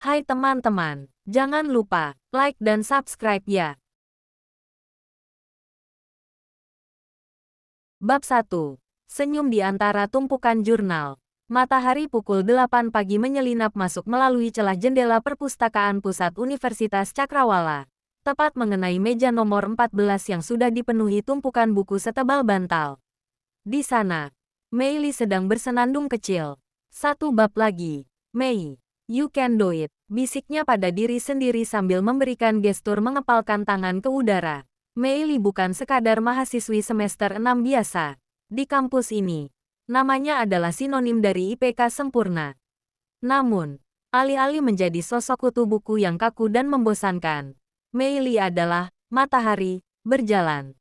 Hai teman-teman, jangan lupa like dan subscribe ya. Bab 1. Senyum di antara tumpukan jurnal. Matahari pukul 8 pagi menyelinap masuk melalui celah jendela perpustakaan pusat Universitas Cakrawala. Tepat mengenai meja nomor 14 yang sudah dipenuhi tumpukan buku setebal bantal. Di sana, Mei Li sedang bersenandung kecil. Satu bab lagi. Mei, you can do it, bisiknya pada diri sendiri sambil memberikan gestur mengepalkan tangan ke udara. Mei Li bukan sekadar mahasiswi semester 6 biasa. Di kampus ini, namanya adalah sinonim dari IPK sempurna. Namun, alih-alih menjadi sosok kutu buku yang kaku dan membosankan, Mei Li adalah matahari berjalan.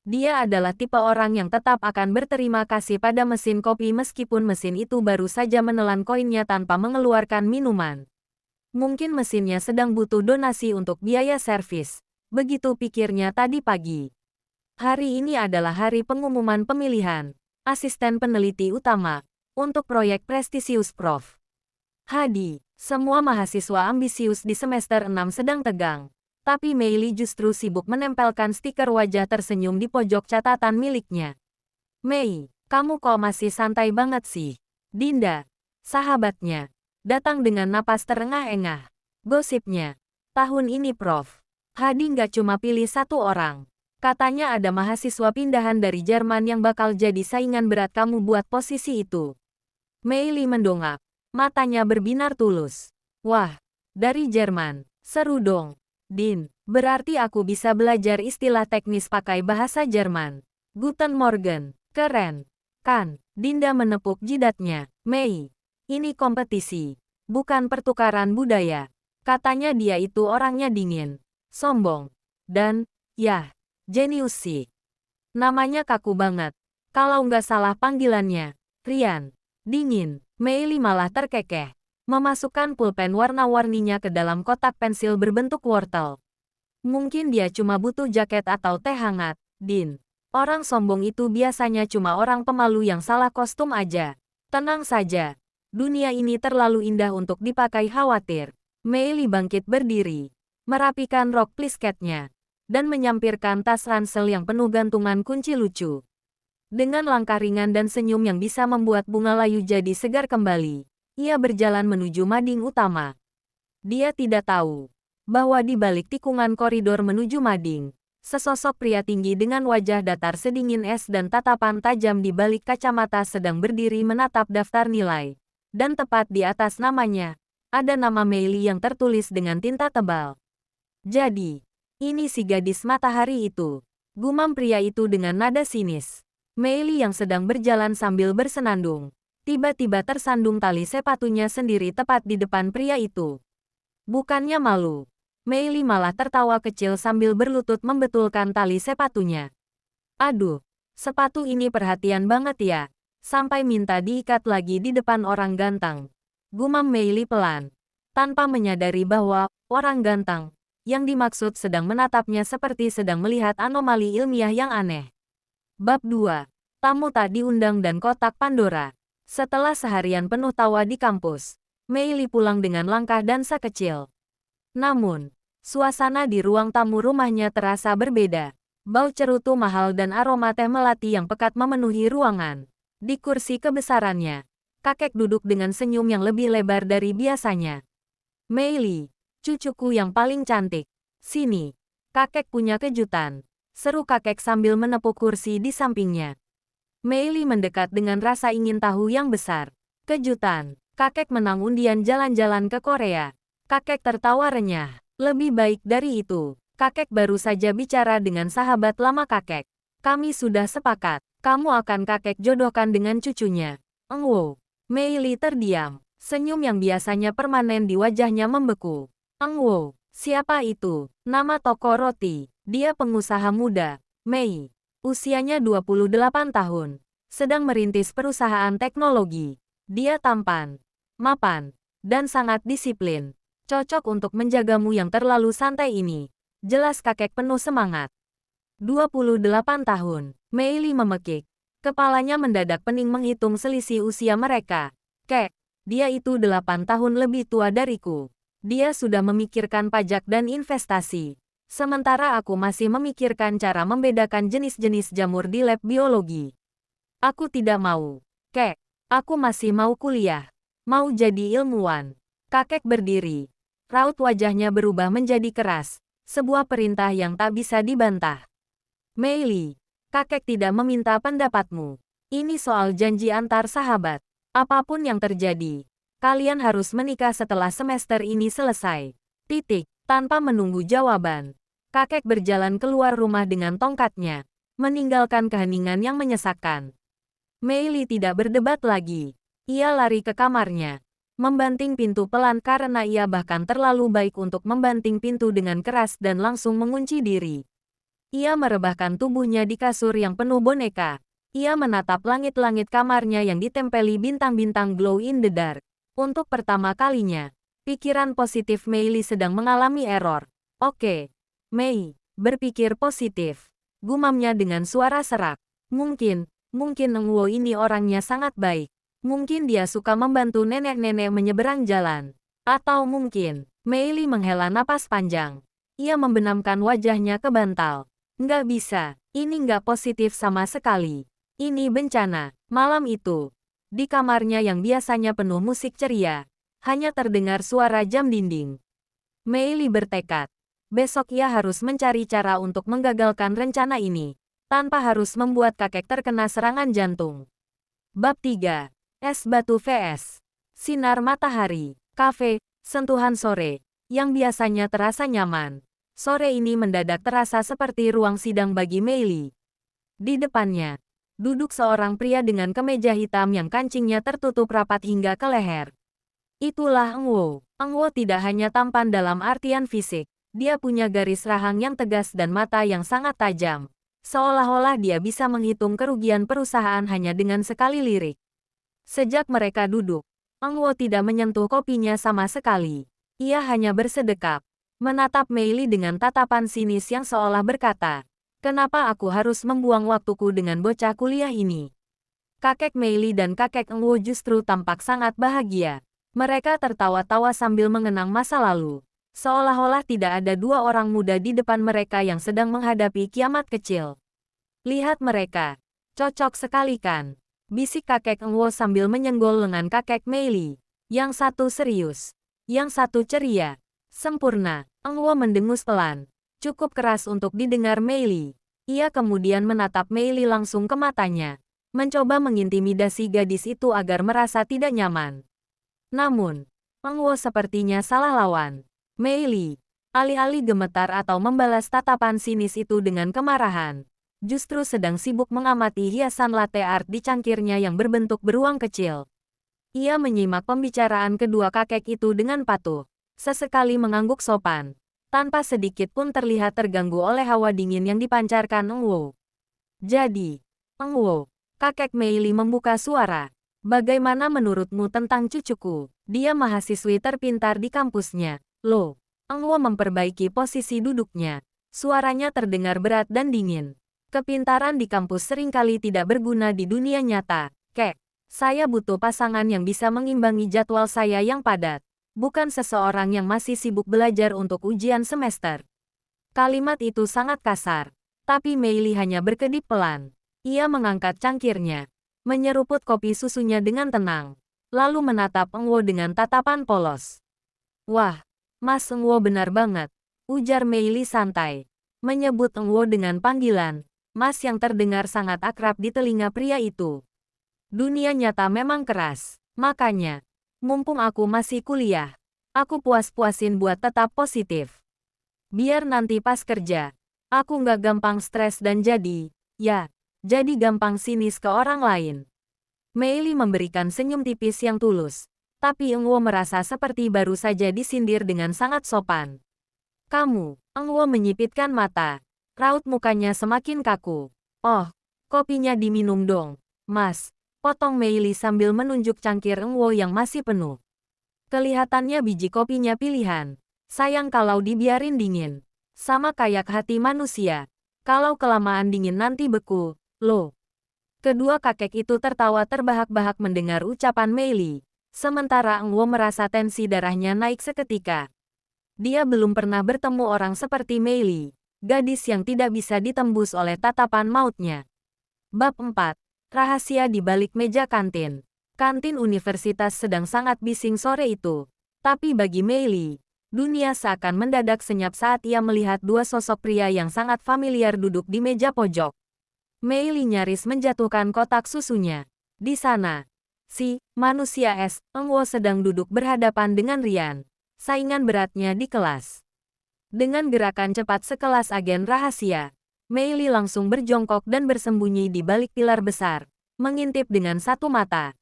Dia adalah tipe orang yang tetap akan berterima kasih pada mesin kopi meskipun mesin itu baru saja menelan koinnya tanpa mengeluarkan minuman. Mungkin mesinnya sedang butuh donasi untuk biaya servis. Begitu pikirnya tadi pagi. Hari ini adalah hari pengumuman pemilihan asisten peneliti utama untuk proyek prestisius Prof. Hadi. Semua mahasiswa ambisius di semester 6 sedang tegang. Tapi Mei Li justru sibuk menempelkan stiker wajah tersenyum di pojok catatan miliknya. Mei, kamu kok masih santai banget sih? Dinda, sahabatnya, datang dengan napas terengah-engah. Gosipnya, tahun ini Prof. Hadi nggak cuma pilih satu orang. Katanya ada mahasiswa pindahan dari Jerman yang bakal jadi saingan berat kamu buat posisi itu. Mei Li mendongak, matanya berbinar tulus. Wah, dari Jerman, seru dong. Din, berarti aku bisa belajar istilah teknis pakai bahasa Jerman. Guten Morgen, keren. Kan, Dinda menepuk jidatnya. Mei, ini kompetisi, bukan pertukaran budaya. Katanya dia itu orangnya dingin, sombong, dan, yah, jenius sih. Namanya kaku banget. Kalau nggak salah panggilannya, Rian. Dingin, Mei Li malah terkekeh. Memasukkan pulpen warna-warninya ke dalam kotak pensil berbentuk wortel. Mungkin dia cuma butuh jaket atau teh hangat, Din. Orang sombong itu biasanya cuma orang pemalu yang salah kostum aja. Tenang saja. Dunia ini terlalu indah untuk dipakai khawatir. Mei Li bangkit berdiri, merapikan rok plisketnya, dan menyampirkan tas ransel yang penuh gantungan kunci lucu. Dengan langkah ringan dan senyum yang bisa membuat bunga layu jadi segar kembali, ia berjalan menuju mading utama. Dia tidak tahu bahwa di balik tikungan koridor menuju mading, sesosok pria tinggi dengan wajah datar sedingin es dan tatapan tajam di balik kacamata sedang berdiri menatap daftar nilai. Dan tepat di atas namanya, ada nama Mei Li yang tertulis dengan tinta tebal. Jadi, ini si gadis matahari itu, gumam pria itu dengan nada sinis. Mei Li yang sedang berjalan sambil bersenandung, tiba-tiba tersandung tali sepatunya sendiri tepat di depan pria itu. Bukannya malu, Mei Li malah tertawa kecil sambil berlutut membetulkan tali sepatunya. Aduh, sepatu ini perhatian banget ya, sampai minta diikat lagi di depan orang ganteng. Gumam Mei Li pelan, tanpa menyadari bahwa orang ganteng yang dimaksud sedang menatapnya seperti sedang melihat anomali ilmiah yang aneh. Bab 2. Tamu tak diundang dan kotak Pandora. Setelah seharian penuh tawa di kampus, Mei Li pulang dengan langkah dansa kecil. Namun, suasana di ruang tamu rumahnya terasa berbeda. Bau cerutu mahal dan aroma teh melati yang pekat memenuhi ruangan. Di kursi kebesarannya, kakek duduk dengan senyum yang lebih lebar dari biasanya. Mei Li, cucuku yang paling cantik. Sini, kakek punya kejutan, seru kakek sambil menepuk kursi di sampingnya. Mei Li mendekat dengan rasa ingin tahu yang besar. Kejutan, kakek menang undian jalan-jalan ke Korea. Kakek tertawa renyah. Lebih baik dari itu, kakek baru saja bicara dengan sahabat lama kakek. Kami sudah sepakat, kamu akan kakek jodohkan dengan cucunya. Engwo. Mei Li terdiam. Senyum yang biasanya permanen di wajahnya membeku. Engwo, siapa itu? Nama toko roti. Dia pengusaha muda. Mei. Usianya 28 tahun. Sedang merintis perusahaan teknologi. Dia tampan, mapan, dan sangat disiplin. Cocok untuk menjagamu yang terlalu santai ini. Jelas kakek penuh semangat. 28 tahun. Mei Li memekik. Kepalanya mendadak pening menghitung selisih usia mereka. Kek, dia itu 8 tahun lebih tua dariku. Dia sudah memikirkan pajak dan investasi. Sementara aku masih memikirkan cara membedakan jenis-jenis jamur di lab biologi. Aku tidak mau. Kek, aku masih mau kuliah. Mau jadi ilmuwan. Kakek berdiri. Raut wajahnya berubah menjadi keras. Sebuah perintah yang tak bisa dibantah. Mei Li, kakek tidak meminta pendapatmu. Ini soal janji antar sahabat. Apapun yang terjadi, kalian harus menikah setelah semester ini selesai. Titik. Tanpa menunggu jawaban, kakek berjalan keluar rumah dengan tongkatnya, meninggalkan keheningan yang menyesakkan. Mei Li tidak berdebat lagi. Ia lari ke kamarnya, membanting pintu pelan karena ia bahkan terlalu baik untuk membanting pintu dengan keras dan langsung mengunci diri. Ia merebahkan tubuhnya di kasur yang penuh boneka. Ia menatap langit-langit kamarnya yang ditempeli bintang-bintang glow in the dark. Untuk pertama kalinya, pikiran positif Mei Li sedang mengalami error. Oke, Mei, berpikir positif. Gumamnya dengan suara serak. Mungkin Eng Wo ini orangnya sangat baik. Mungkin dia suka membantu nenek-nenek menyeberang jalan. Atau mungkin, Mei Li menghela napas panjang. Ia membenamkan wajahnya ke bantal. Nggak bisa, ini nggak positif sama sekali. Ini bencana. Malam itu, di kamarnya yang biasanya penuh musik ceria, hanya terdengar suara jam dinding. Mei Li bertekad, besok ia harus mencari cara untuk menggagalkan rencana ini, tanpa harus membuat kakek terkena serangan jantung. Bab 3. Es batu vs. Sinar matahari. Kafe, sentuhan sore, yang biasanya terasa nyaman. Sore ini mendadak terasa seperti ruang sidang bagi Mei Li. Di depannya, duduk seorang pria dengan kemeja hitam yang kancingnya tertutup rapat hingga ke leher. Itulah Eng Wo. Eng Wo tidak hanya tampan dalam artian fisik, dia punya garis rahang yang tegas dan mata yang sangat tajam. Seolah-olah dia bisa menghitung kerugian perusahaan hanya dengan sekali lirik. Sejak mereka duduk, Eng Wo tidak menyentuh kopinya sama sekali. Ia hanya bersedekap, menatap Mei Li dengan tatapan sinis yang seolah berkata, "Kenapa aku harus membuang waktuku dengan bocah kuliah ini?" Kakek Mei Li dan kakek Eng Wo justru tampak sangat bahagia. Mereka tertawa-tawa sambil mengenang masa lalu. Seolah-olah tidak ada dua orang muda di depan mereka yang sedang menghadapi kiamat kecil. Lihat mereka. Cocok sekali kan? Bisik kakek Eng Wo sambil menyenggol lengan kakek Mei Li. Yang satu serius. Yang satu ceria. Sempurna. Eng Wo mendengus pelan. Cukup keras untuk didengar Mei Li. Ia kemudian menatap Mei Li langsung ke matanya. Mencoba mengintimidasi gadis itu agar merasa tidak nyaman. Namun, Eng Wo sepertinya salah lawan. Mei Li, alih-alih gemetar atau membalas tatapan sinis itu dengan kemarahan, justru sedang sibuk mengamati hiasan latte art di cangkirnya yang berbentuk beruang kecil. Ia menyimak pembicaraan kedua kakek itu dengan patuh. Sesekali mengangguk sopan, tanpa sedikit pun terlihat terganggu oleh hawa dingin yang dipancarkan Eng Wo. Jadi, Eng Wo, kakek Mei Li membuka suara. Bagaimana menurutmu tentang cucuku? Dia mahasiswi terpintar di kampusnya. Loh, Eng Wo memperbaiki posisi duduknya. Suaranya terdengar berat dan dingin. Kepintaran di kampus seringkali tidak berguna di dunia nyata. Kek, saya butuh pasangan yang bisa mengimbangi jadwal saya yang padat. Bukan seseorang yang masih sibuk belajar untuk ujian semester. Kalimat itu sangat kasar. Tapi Mei Li hanya berkedip pelan. Ia mengangkat cangkirnya, menyeruput kopi susunya dengan tenang, lalu menatap Eng Wo dengan tatapan polos. Wah, Mas Eng Wo benar banget, ujar Mei Li santai, menyebut Eng Wo dengan panggilan Mas yang terdengar sangat akrab di telinga pria itu. Dunia nyata memang keras, makanya, mumpung aku masih kuliah, aku puas-puasin buat tetap positif. Biar nanti pas kerja, aku nggak gampang stres dan jadi gampang sinis ke orang lain. Mei Li memberikan senyum tipis yang tulus, tapi Eng Wo merasa seperti baru saja disindir dengan sangat sopan. Kamu, Eng Wo menyipitkan mata, raut mukanya semakin kaku. Oh, kopinya diminum dong, Mas. Potong Mei Li sambil menunjuk cangkir Eng Wo yang masih penuh. Kelihatannya biji kopinya pilihan. Sayang kalau dibiarin dingin. Sama kayak hati manusia. Kalau kelamaan dingin nanti beku. Loh. Kedua kakek itu tertawa terbahak-bahak mendengar ucapan Mei Li. Sementara Eng Wo merasa tensi darahnya naik seketika. Dia belum pernah bertemu orang seperti Mei Li, gadis yang tidak bisa ditembus oleh tatapan mautnya. Bab 4. Rahasia di balik meja kantin. Kantin universitas sedang sangat bising sore itu. Tapi bagi Mei Li, dunia seakan mendadak senyap saat ia melihat dua sosok pria yang sangat familiar duduk di meja pojok. Mei Li nyaris menjatuhkan kotak susunya. Di sana, si manusia es, Eng Wo sedang duduk berhadapan dengan Rian, saingan beratnya di kelas. Dengan gerakan cepat sekelas agen rahasia, Mei Li langsung berjongkok dan bersembunyi di balik pilar besar, mengintip dengan satu mata.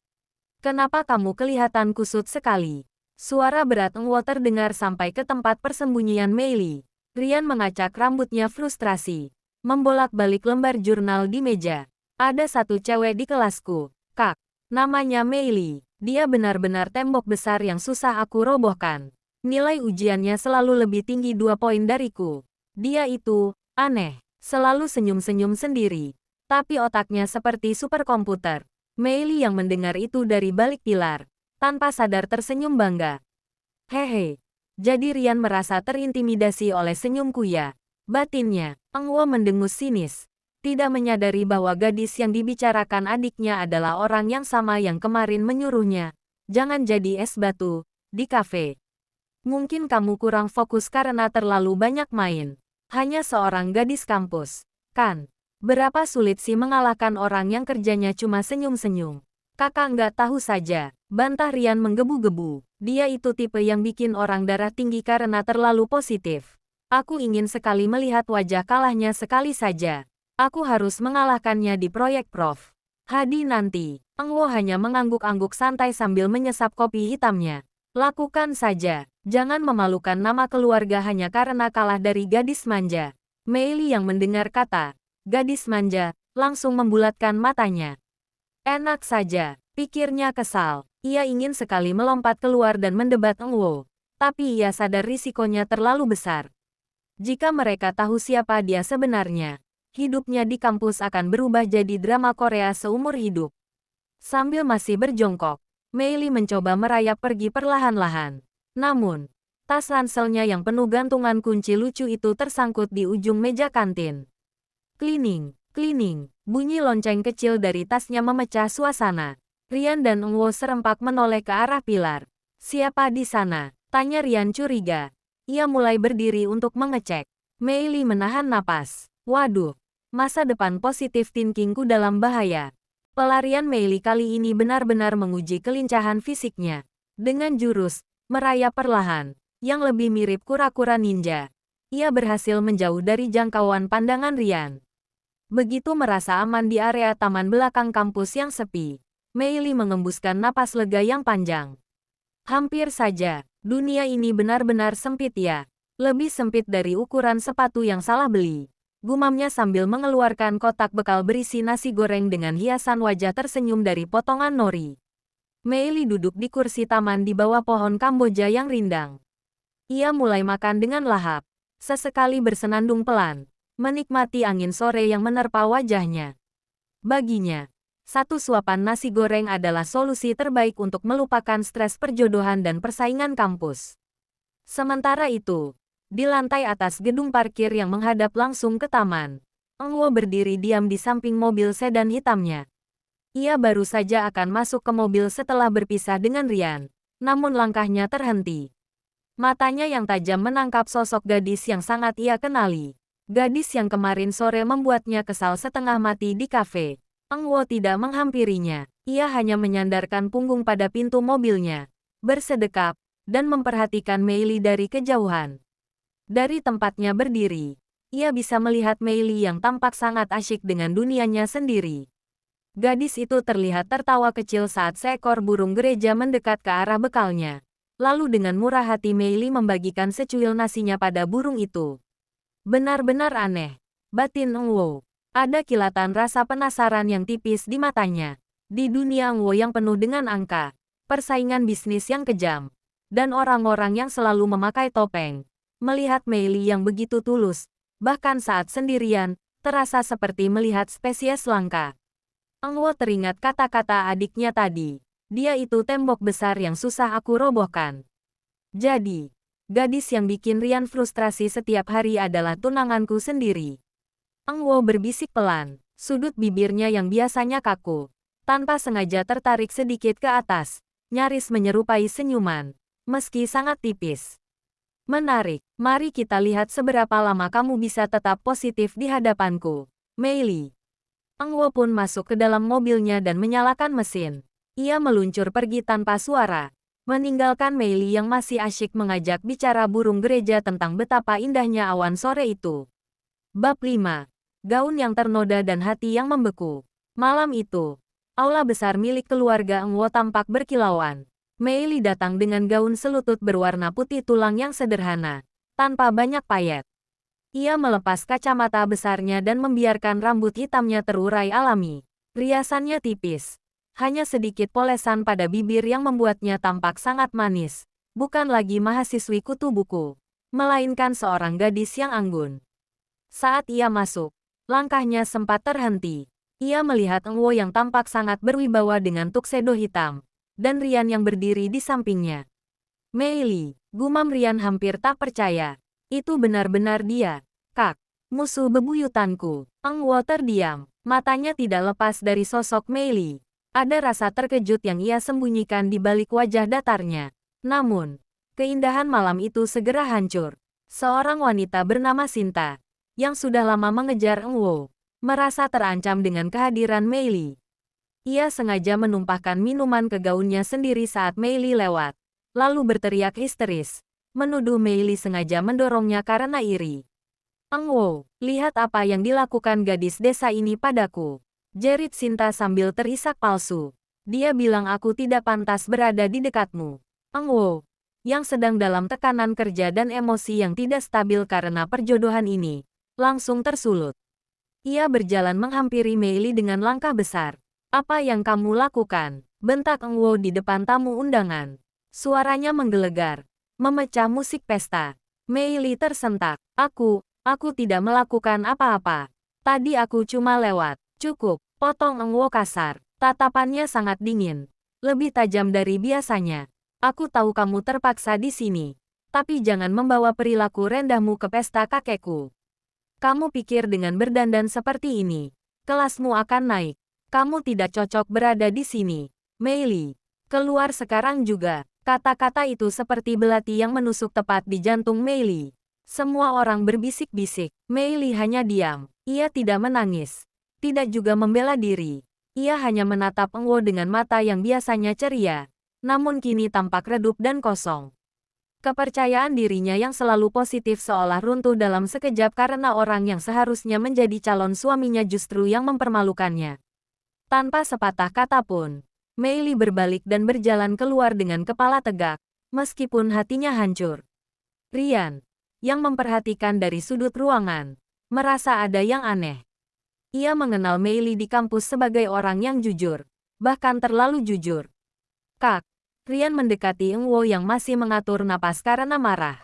Kenapa kamu kelihatan kusut sekali? Suara berat Eng Wo terdengar sampai ke tempat persembunyian Mei Li. Rian mengacak rambutnya frustrasi, membolak-balik lembar jurnal di meja. Ada satu cewek di kelasku, Kak. Namanya Mei Li. Dia benar-benar tembok besar yang susah aku robohkan. Nilai ujiannya selalu lebih tinggi 2 poin dariku. Dia itu aneh, selalu senyum-senyum sendiri. Tapi otaknya seperti superkomputer. Mei Li yang mendengar itu dari balik pilar, tanpa sadar tersenyum bangga. Hehe. Jadi Rian merasa terintimidasi oleh senyumku ya. Batinnya, Eng Wo mendengus sinis. Tidak menyadari bahwa gadis yang dibicarakan adiknya adalah orang yang sama yang kemarin menyuruhnya. Jangan jadi es batu di kafe. Mungkin kamu kurang fokus karena terlalu banyak main. Hanya seorang gadis kampus, kan? Berapa sulit sih mengalahkan orang yang kerjanya cuma senyum-senyum. Kakak nggak tahu saja, bantah Rian menggebu-gebu. Dia itu tipe yang bikin orang darah tinggi karena terlalu positif. Aku ingin sekali melihat wajah kalahnya sekali saja. Aku harus mengalahkannya di proyek Prof. Hadi nanti. Eng Wo hanya mengangguk-angguk santai sambil menyesap kopi hitamnya. Lakukan saja. Jangan memalukan nama keluarga hanya karena kalah dari gadis manja. Mei Li yang mendengar kata gadis manja, langsung membulatkan matanya. Enak saja, pikirnya kesal. Ia ingin sekali melompat keluar dan mendebat Eng Wo. Tapi ia sadar risikonya terlalu besar. Jika mereka tahu siapa dia sebenarnya, hidupnya di kampus akan berubah jadi drama Korea seumur hidup. Sambil masih berjongkok, Mei Li mencoba merayap pergi perlahan-lahan. Namun, tas ranselnya yang penuh gantungan kunci lucu itu tersangkut di ujung meja kantin. Klining, klining, bunyi lonceng kecil dari tasnya memecah suasana. Rian dan Eng Wo serempak menoleh ke arah pilar. Siapa di sana? Tanya Rian curiga. Ia mulai berdiri untuk mengecek. Mei Li menahan napas. Waduh, masa depan positif thinkingku dalam bahaya. Pelarian Mei Li kali ini benar-benar menguji kelincahan fisiknya. Dengan jurus merayap perlahan, yang lebih mirip kura-kura ninja, ia berhasil menjauh dari jangkauan pandangan Rian. Begitu merasa aman di area taman belakang kampus yang sepi, Mei Li mengembuskan napas lega yang panjang. Hampir saja, dunia ini benar-benar sempit ya. Lebih sempit dari ukuran sepatu yang salah beli. Gumamnya sambil mengeluarkan kotak bekal berisi nasi goreng dengan hiasan wajah tersenyum dari potongan nori. Mei Li duduk di kursi taman di bawah pohon Kamboja yang rindang. Ia mulai makan dengan lahap, sesekali bersenandung pelan, menikmati angin sore yang menerpa wajahnya. Baginya, satu suapan nasi goreng adalah solusi terbaik untuk melupakan stres perjodohan dan persaingan kampus. Sementara itu, di lantai atas gedung parkir yang menghadap langsung ke taman, Eng Wo berdiri diam di samping mobil sedan hitamnya. Ia baru saja akan masuk ke mobil setelah berpisah dengan Rian, namun langkahnya terhenti. Matanya yang tajam menangkap sosok gadis yang sangat ia kenali. Gadis yang kemarin sore membuatnya kesal setengah mati di kafe. Eng Wo tidak menghampirinya, ia hanya menyandarkan punggung pada pintu mobilnya, bersedekap, dan memperhatikan Mei Li dari kejauhan. Dari tempatnya berdiri, ia bisa melihat Mei Li yang tampak sangat asyik dengan dunianya sendiri. Gadis itu terlihat tertawa kecil saat seekor burung gereja mendekat ke arah bekalnya. Lalu dengan murah hati Mei Li membagikan secuil nasinya pada burung itu. Benar-benar aneh, batin Eng Wo. Ada kilatan rasa penasaran yang tipis di matanya. Di dunia Eng Wo yang penuh dengan angka, persaingan bisnis yang kejam, dan orang-orang yang selalu memakai topeng, melihat Mei Li yang begitu tulus, bahkan saat sendirian, terasa seperti melihat spesies langka. Eng Wo teringat kata-kata adiknya tadi. Dia itu tembok besar yang susah aku robohkan. Jadi, gadis yang bikin Rian frustrasi setiap hari adalah tunanganku sendiri. Eng Wo berbisik pelan, sudut bibirnya yang biasanya kaku, tanpa sengaja tertarik sedikit ke atas, nyaris menyerupai senyuman, meski sangat tipis. Menarik, mari kita lihat seberapa lama kamu bisa tetap positif di hadapanku, Mei Li. Eng Wo pun masuk ke dalam mobilnya dan menyalakan mesin. Ia meluncur pergi tanpa suara, meninggalkan Mei Li yang masih asyik mengajak bicara burung gereja tentang betapa indahnya awan sore itu. Bab 5. Gaun yang ternoda dan hati yang membeku. Malam itu, aula besar milik keluarga Eng Wo tampak berkilauan. Mei Li datang dengan gaun selutut berwarna putih tulang yang sederhana, tanpa banyak payet. Ia melepas kacamata besarnya dan membiarkan rambut hitamnya terurai alami. Riasannya tipis. Hanya sedikit polesan pada bibir yang membuatnya tampak sangat manis. Bukan lagi mahasiswi kutu buku, melainkan seorang gadis yang anggun. Saat ia masuk, langkahnya sempat terhenti. Ia melihat Eng Wo yang tampak sangat berwibawa dengan tuxedo hitam, dan Rian yang berdiri di sampingnya. Mei Li, gumam Rian hampir tak percaya. Itu benar-benar dia, Kak, musuh bebuyutanku. Eng Wo terdiam, matanya tidak lepas dari sosok Mei Li. Ada rasa terkejut yang ia sembunyikan di balik wajah datarnya. Namun, keindahan malam itu segera hancur. Seorang wanita bernama Sinta, yang sudah lama mengejar Eng Wo, merasa terancam dengan kehadiran Mei Li. Ia sengaja menumpahkan minuman ke gaunnya sendiri saat Mei Li lewat, lalu berteriak histeris, menuduh Mei Li sengaja mendorongnya karena iri. Eng Wo, lihat apa yang dilakukan gadis desa ini padaku. Jerit Sinta sambil terisak palsu. Dia bilang aku tidak pantas berada di dekatmu. Eng Wo, yang sedang dalam tekanan kerja dan emosi yang tidak stabil karena perjodohan ini, langsung tersulut. Ia berjalan menghampiri Mei Li dengan langkah besar. Apa yang kamu lakukan? Bentak Eng Wo di depan tamu undangan. Suaranya menggelegar, memecah musik pesta. Mei Li tersentak. Aku tidak melakukan apa-apa. Tadi aku cuma lewat. Cukup, potong Eng Wo kasar. Tatapannya sangat dingin. Lebih tajam dari biasanya. Aku tahu kamu terpaksa di sini. Tapi jangan membawa perilaku rendahmu ke pesta kakekku. Kamu pikir dengan berdandan seperti ini, kelasmu akan naik. Kamu tidak cocok berada di sini. Mei Li, keluar sekarang juga. Kata-kata itu seperti belati yang menusuk tepat di jantung Mei Li. Semua orang berbisik-bisik. Mei Li hanya diam. Ia tidak menangis. Tidak juga membela diri. Ia hanya menatap Eng Wo dengan mata yang biasanya ceria, namun kini tampak redup dan kosong. Kepercayaan dirinya yang selalu positif seolah runtuh dalam sekejap karena orang yang seharusnya menjadi calon suaminya justru yang mempermalukannya. Tanpa sepatah kata pun, Mei Li berbalik dan berjalan keluar dengan kepala tegak, meskipun hatinya hancur. Rian, yang memperhatikan dari sudut ruangan, merasa ada yang aneh. Ia mengenal Mei Li di kampus sebagai orang yang jujur, bahkan terlalu jujur. Kak, Rian mendekati Eng Wo yang masih mengatur napas karena marah.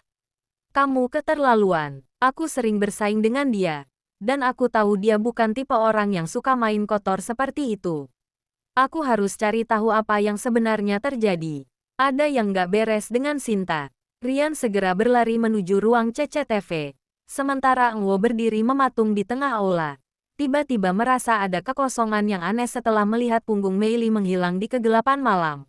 Kamu keterlaluan, aku sering bersaing dengan dia, dan aku tahu dia bukan tipe orang yang suka main kotor seperti itu. Aku harus cari tahu apa yang sebenarnya terjadi. Ada yang gak beres dengan Sinta. Rian segera berlari menuju ruang CCTV, sementara Eng Wo berdiri mematung di tengah aula. Tiba-tiba merasa ada kekosongan yang aneh setelah melihat punggung Mei Li menghilang di kegelapan malam.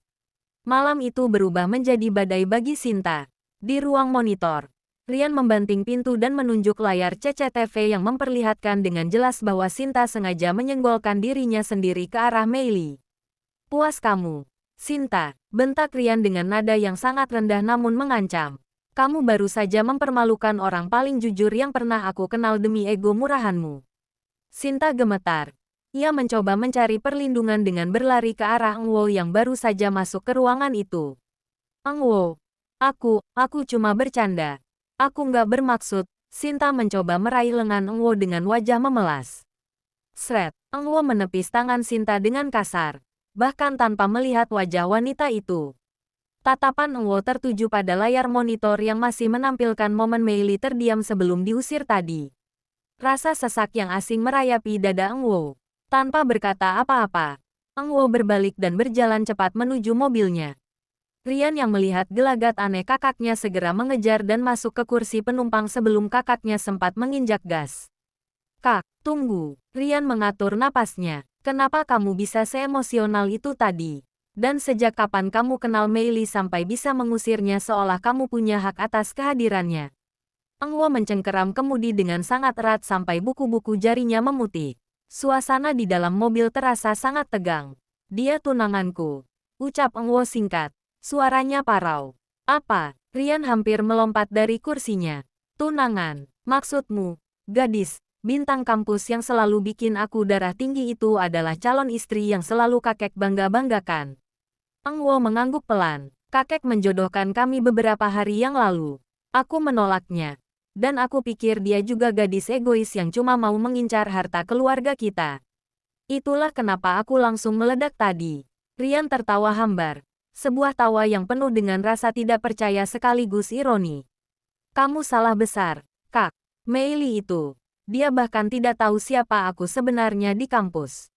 Malam itu berubah menjadi badai bagi Sinta. Di ruang monitor, Rian membanting pintu dan menunjuk layar CCTV yang memperlihatkan dengan jelas bahwa Sinta sengaja menyenggolkan dirinya sendiri ke arah Mei Li. Puas kamu, Sinta, bentak Rian dengan nada yang sangat rendah namun mengancam. Kamu baru saja mempermalukan orang paling jujur yang pernah aku kenal demi ego murahanmu. Sinta gemetar. Ia mencoba mencari perlindungan dengan berlari ke arah Eng Wo yang baru saja masuk ke ruangan itu. Eng Wo, aku cuma bercanda. Aku nggak bermaksud. Sinta mencoba meraih lengan Eng Wo dengan wajah memelas. Sret, Eng Wo menepis tangan Sinta dengan kasar, bahkan tanpa melihat wajah wanita itu. Tatapan Eng Wo tertuju pada layar monitor yang masih menampilkan momen Mei Li terdiam sebelum diusir tadi. Rasa sesak yang asing merayapi dada Eng Wo. Tanpa berkata apa-apa, Eng Wo berbalik dan berjalan cepat menuju mobilnya. Rian yang melihat gelagat aneh kakaknya segera mengejar dan masuk ke kursi penumpang sebelum kakaknya sempat menginjak gas. Kak, tunggu. Rian mengatur napasnya. Kenapa kamu bisa seemosional itu tadi? Dan sejak kapan kamu kenal Mei Li sampai bisa mengusirnya seolah kamu punya hak atas kehadirannya? Eng Wo mencengkeram kemudi dengan sangat erat sampai buku-buku jarinya memutih. Suasana di dalam mobil terasa sangat tegang. Dia tunanganku. Ucap Eng Wo singkat. Suaranya parau. Apa? Rian hampir melompat dari kursinya. Tunangan. Maksudmu? Gadis, bintang kampus yang selalu bikin aku darah tinggi itu adalah calon istri yang selalu kakek bangga-banggakan. Eng Wo mengangguk pelan. Kakek menjodohkan kami beberapa hari yang lalu. Aku menolaknya. Dan aku pikir dia juga gadis egois yang cuma mau mengincar harta keluarga kita. Itulah kenapa aku langsung meledak tadi. Rian tertawa hambar. Sebuah tawa yang penuh dengan rasa tidak percaya sekaligus ironi. Kamu salah besar, Kak. Mei Li itu. Dia bahkan tidak tahu siapa aku sebenarnya di kampus.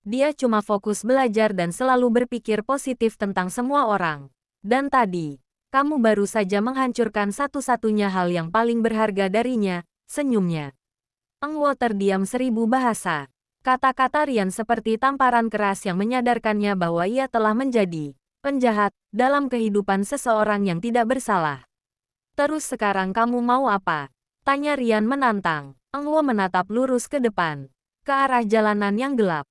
Dia cuma fokus belajar dan selalu berpikir positif tentang semua orang. Dan tadi, kamu baru saja menghancurkan satu-satunya hal yang paling berharga darinya, senyumnya. Eng Wo terdiam 1000 bahasa. Kata-kata Rian seperti tamparan keras yang menyadarkannya bahwa ia telah menjadi penjahat dalam kehidupan seseorang yang tidak bersalah. Terus sekarang kamu mau apa? Tanya Rian menantang. Eng Wo menatap lurus ke depan, ke arah jalanan yang gelap.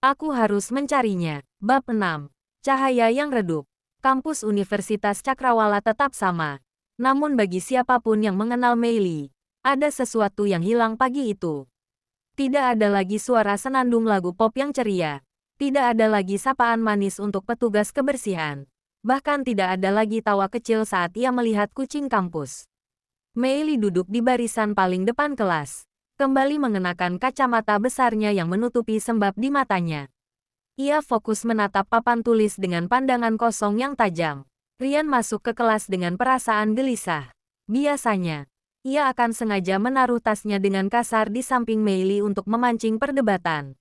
Aku harus mencarinya. Bab 6. Cahaya yang redup. Kampus Universitas Cakrawala tetap sama. Namun bagi siapapun yang mengenal Mei Li, ada sesuatu yang hilang pagi itu. Tidak ada lagi suara senandung lagu pop yang ceria. Tidak ada lagi sapaan manis untuk petugas kebersihan. Bahkan tidak ada lagi tawa kecil saat ia melihat kucing kampus. Mei Li duduk di barisan paling depan kelas. Kembali mengenakan kacamata besarnya yang menutupi sembab di matanya. Ia fokus menatap papan tulis dengan pandangan kosong yang tajam. Rian masuk ke kelas dengan perasaan gelisah. Biasanya, ia akan sengaja menaruh tasnya dengan kasar di samping Mei Li untuk memancing perdebatan.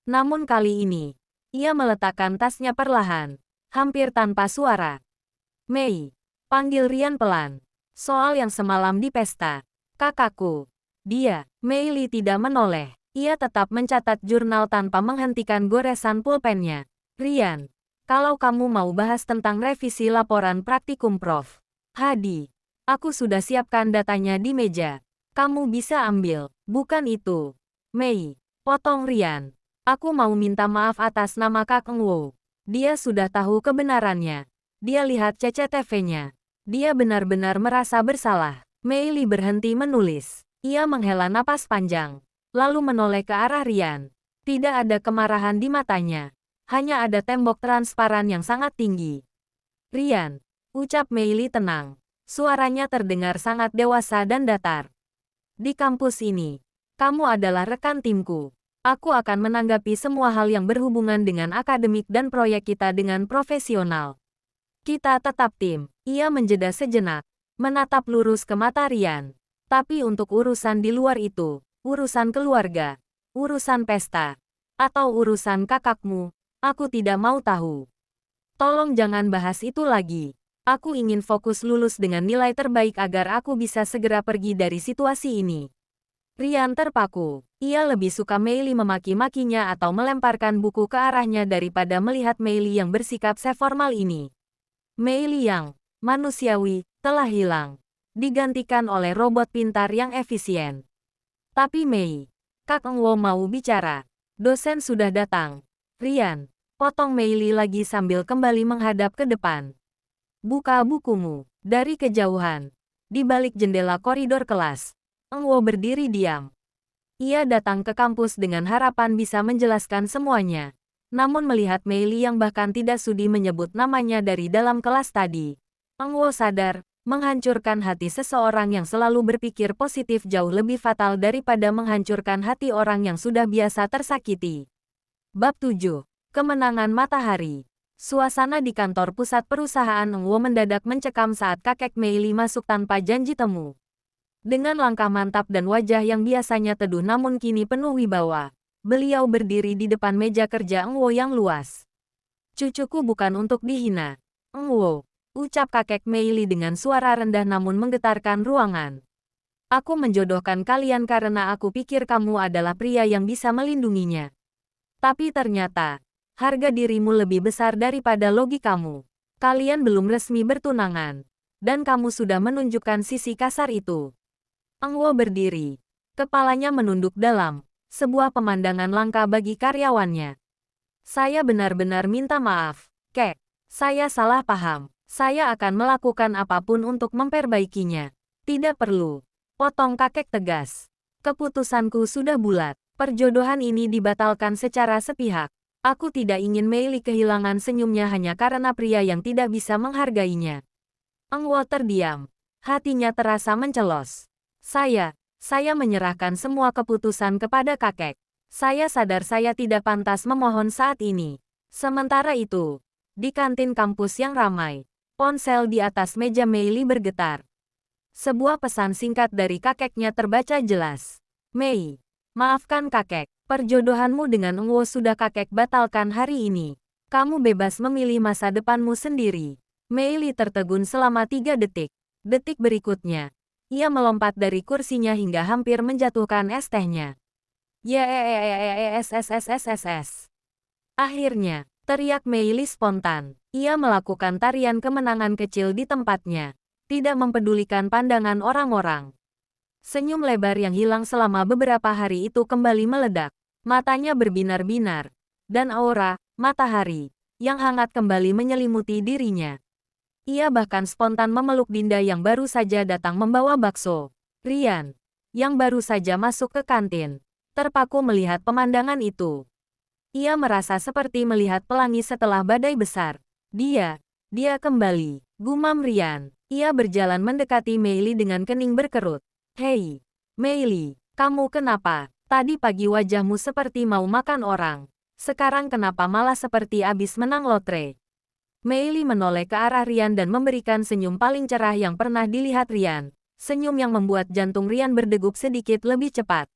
Namun kali ini, ia meletakkan tasnya perlahan, hampir tanpa suara. Mei, panggil Rian pelan. Soal yang semalam di pesta. Kakakku. Dia, Mei Li tidak menoleh. Ia tetap mencatat jurnal tanpa menghentikan goresan pulpennya. Rian, kalau kamu mau bahas tentang revisi laporan praktikum Prof. Hadi, aku sudah siapkan datanya di meja. Kamu bisa ambil, bukan itu. Mei, potong Rian. Aku mau minta maaf atas nama Kak Eng Wo. Dia sudah tahu kebenarannya. Dia lihat CCTV-nya. Dia benar-benar merasa bersalah. Mei Li berhenti menulis. Ia menghela napas panjang. Lalu menoleh ke arah Rian. Tidak ada kemarahan di matanya. Hanya ada tembok transparan yang sangat tinggi. Rian, ucap Mei Li tenang. Suaranya terdengar sangat dewasa dan datar. Di kampus ini, kamu adalah rekan timku. Aku akan menanggapi semua hal yang berhubungan dengan akademik dan proyek kita dengan profesional. Kita tetap tim. Ia menjeda sejenak, menatap lurus ke mata Rian. Tapi untuk urusan di luar itu, urusan keluarga, urusan pesta, atau urusan kakakmu, aku tidak mau tahu. Tolong jangan bahas itu lagi. Aku ingin fokus lulus dengan nilai terbaik agar aku bisa segera pergi dari situasi ini. Rian terpaku. Ia lebih suka Mei Li memaki-makinya atau melemparkan buku ke arahnya daripada melihat Mei Li yang bersikap seformal ini. Mei Li yang manusiawi telah hilang, digantikan oleh robot pintar yang efisien. Tapi Mei, Kak Eng Wo mau bicara. Dosen sudah datang. Rian, potong Mei Li lagi sambil kembali menghadap ke depan. Buka bukumu. Dari kejauhan, di balik jendela koridor kelas, Eng Wo berdiri diam. Ia datang ke kampus dengan harapan bisa menjelaskan semuanya. Namun melihat Mei Li yang bahkan tidak sudi menyebut namanya dari dalam kelas tadi, Eng Wo sadar, menghancurkan hati seseorang yang selalu berpikir positif jauh lebih fatal daripada menghancurkan hati orang yang sudah biasa tersakiti. Bab 7. Kemenangan Matahari. Suasana di kantor pusat perusahaan Eng Wo mendadak mencekam saat kakek Mei Li masuk tanpa janji temu. Dengan langkah mantap dan wajah yang biasanya teduh namun kini penuh wibawa, Beliau berdiri di depan meja kerja Eng Wo yang luas. Cucuku bukan untuk dihina. Eng Wo, ucap kakek Mei Li dengan suara rendah namun menggetarkan ruangan. Aku menjodohkan kalian karena aku pikir kamu adalah pria yang bisa melindunginya. Tapi ternyata, harga dirimu lebih besar daripada logikamu. Kalian belum resmi bertunangan. Dan kamu sudah menunjukkan sisi kasar itu. Eng Wo berdiri. Kepalanya menunduk dalam. Sebuah pemandangan langka bagi karyawannya. Saya benar-benar minta maaf, Kek. Saya salah paham. Saya akan melakukan apapun untuk memperbaikinya. Tidak perlu. Potong kakek tegas. Keputusanku sudah bulat. Perjodohan ini dibatalkan secara sepihak. Aku tidak ingin Mei Li kehilangan senyumnya hanya karena pria yang tidak bisa menghargainya. Eng Wo terdiam. Hatinya terasa mencelos. Saya menyerahkan semua keputusan kepada kakek. Saya sadar saya tidak pantas memohon saat ini. Sementara itu, di kantin kampus yang ramai, ponsel di atas meja Mei Li bergetar. Sebuah pesan singkat dari kakeknya terbaca jelas. Mei, maafkan kakek, perjodohanmu dengan Eng Wo sudah kakek batalkan hari ini. Kamu bebas memilih masa depanmu sendiri. Mei Li tertegun selama 3 detik. Detik berikutnya, ia melompat dari kursinya hingga hampir menjatuhkan es tehnya. Yeeeeeeesssss. Akhirnya, teriak Mei Li spontan. Ia melakukan tarian kemenangan kecil di tempatnya. Tidak mempedulikan pandangan orang-orang. Senyum lebar yang hilang selama beberapa hari itu kembali meledak. Matanya berbinar-binar. Dan aura, matahari, yang hangat kembali menyelimuti dirinya. Ia bahkan spontan memeluk Dinda yang baru saja datang membawa bakso. Rian, yang baru saja masuk ke kantin, terpaku melihat pemandangan itu. Ia merasa seperti melihat pelangi setelah badai besar. Dia kembali, gumam Rian. Ia berjalan mendekati Mei Li dengan kening berkerut. Hei, Mei Li, kamu kenapa? Tadi pagi wajahmu seperti mau makan orang. Sekarang kenapa malah seperti abis menang lotre? Mei Li menoleh ke arah Rian dan memberikan senyum paling cerah yang pernah dilihat Rian. Senyum yang membuat jantung Rian berdegup sedikit lebih cepat.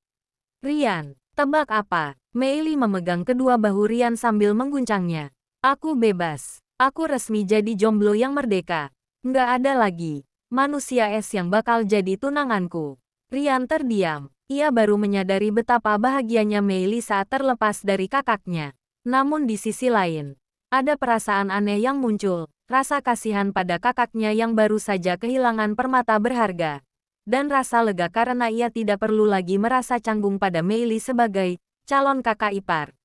Rian, tebak apa? Mei Li memegang kedua bahu Rian sambil mengguncangnya. Aku bebas. Aku resmi jadi jomblo yang merdeka. Nggak ada lagi manusia es yang bakal jadi tunanganku. Rian terdiam. Ia baru menyadari betapa bahagianya Mei Li saat terlepas dari kakaknya. Namun di sisi lain, ada perasaan aneh yang muncul. Rasa kasihan pada kakaknya yang baru saja kehilangan permata berharga. Dan rasa lega karena ia tidak perlu lagi merasa canggung pada Mei Li sebagai calon kakak ipar.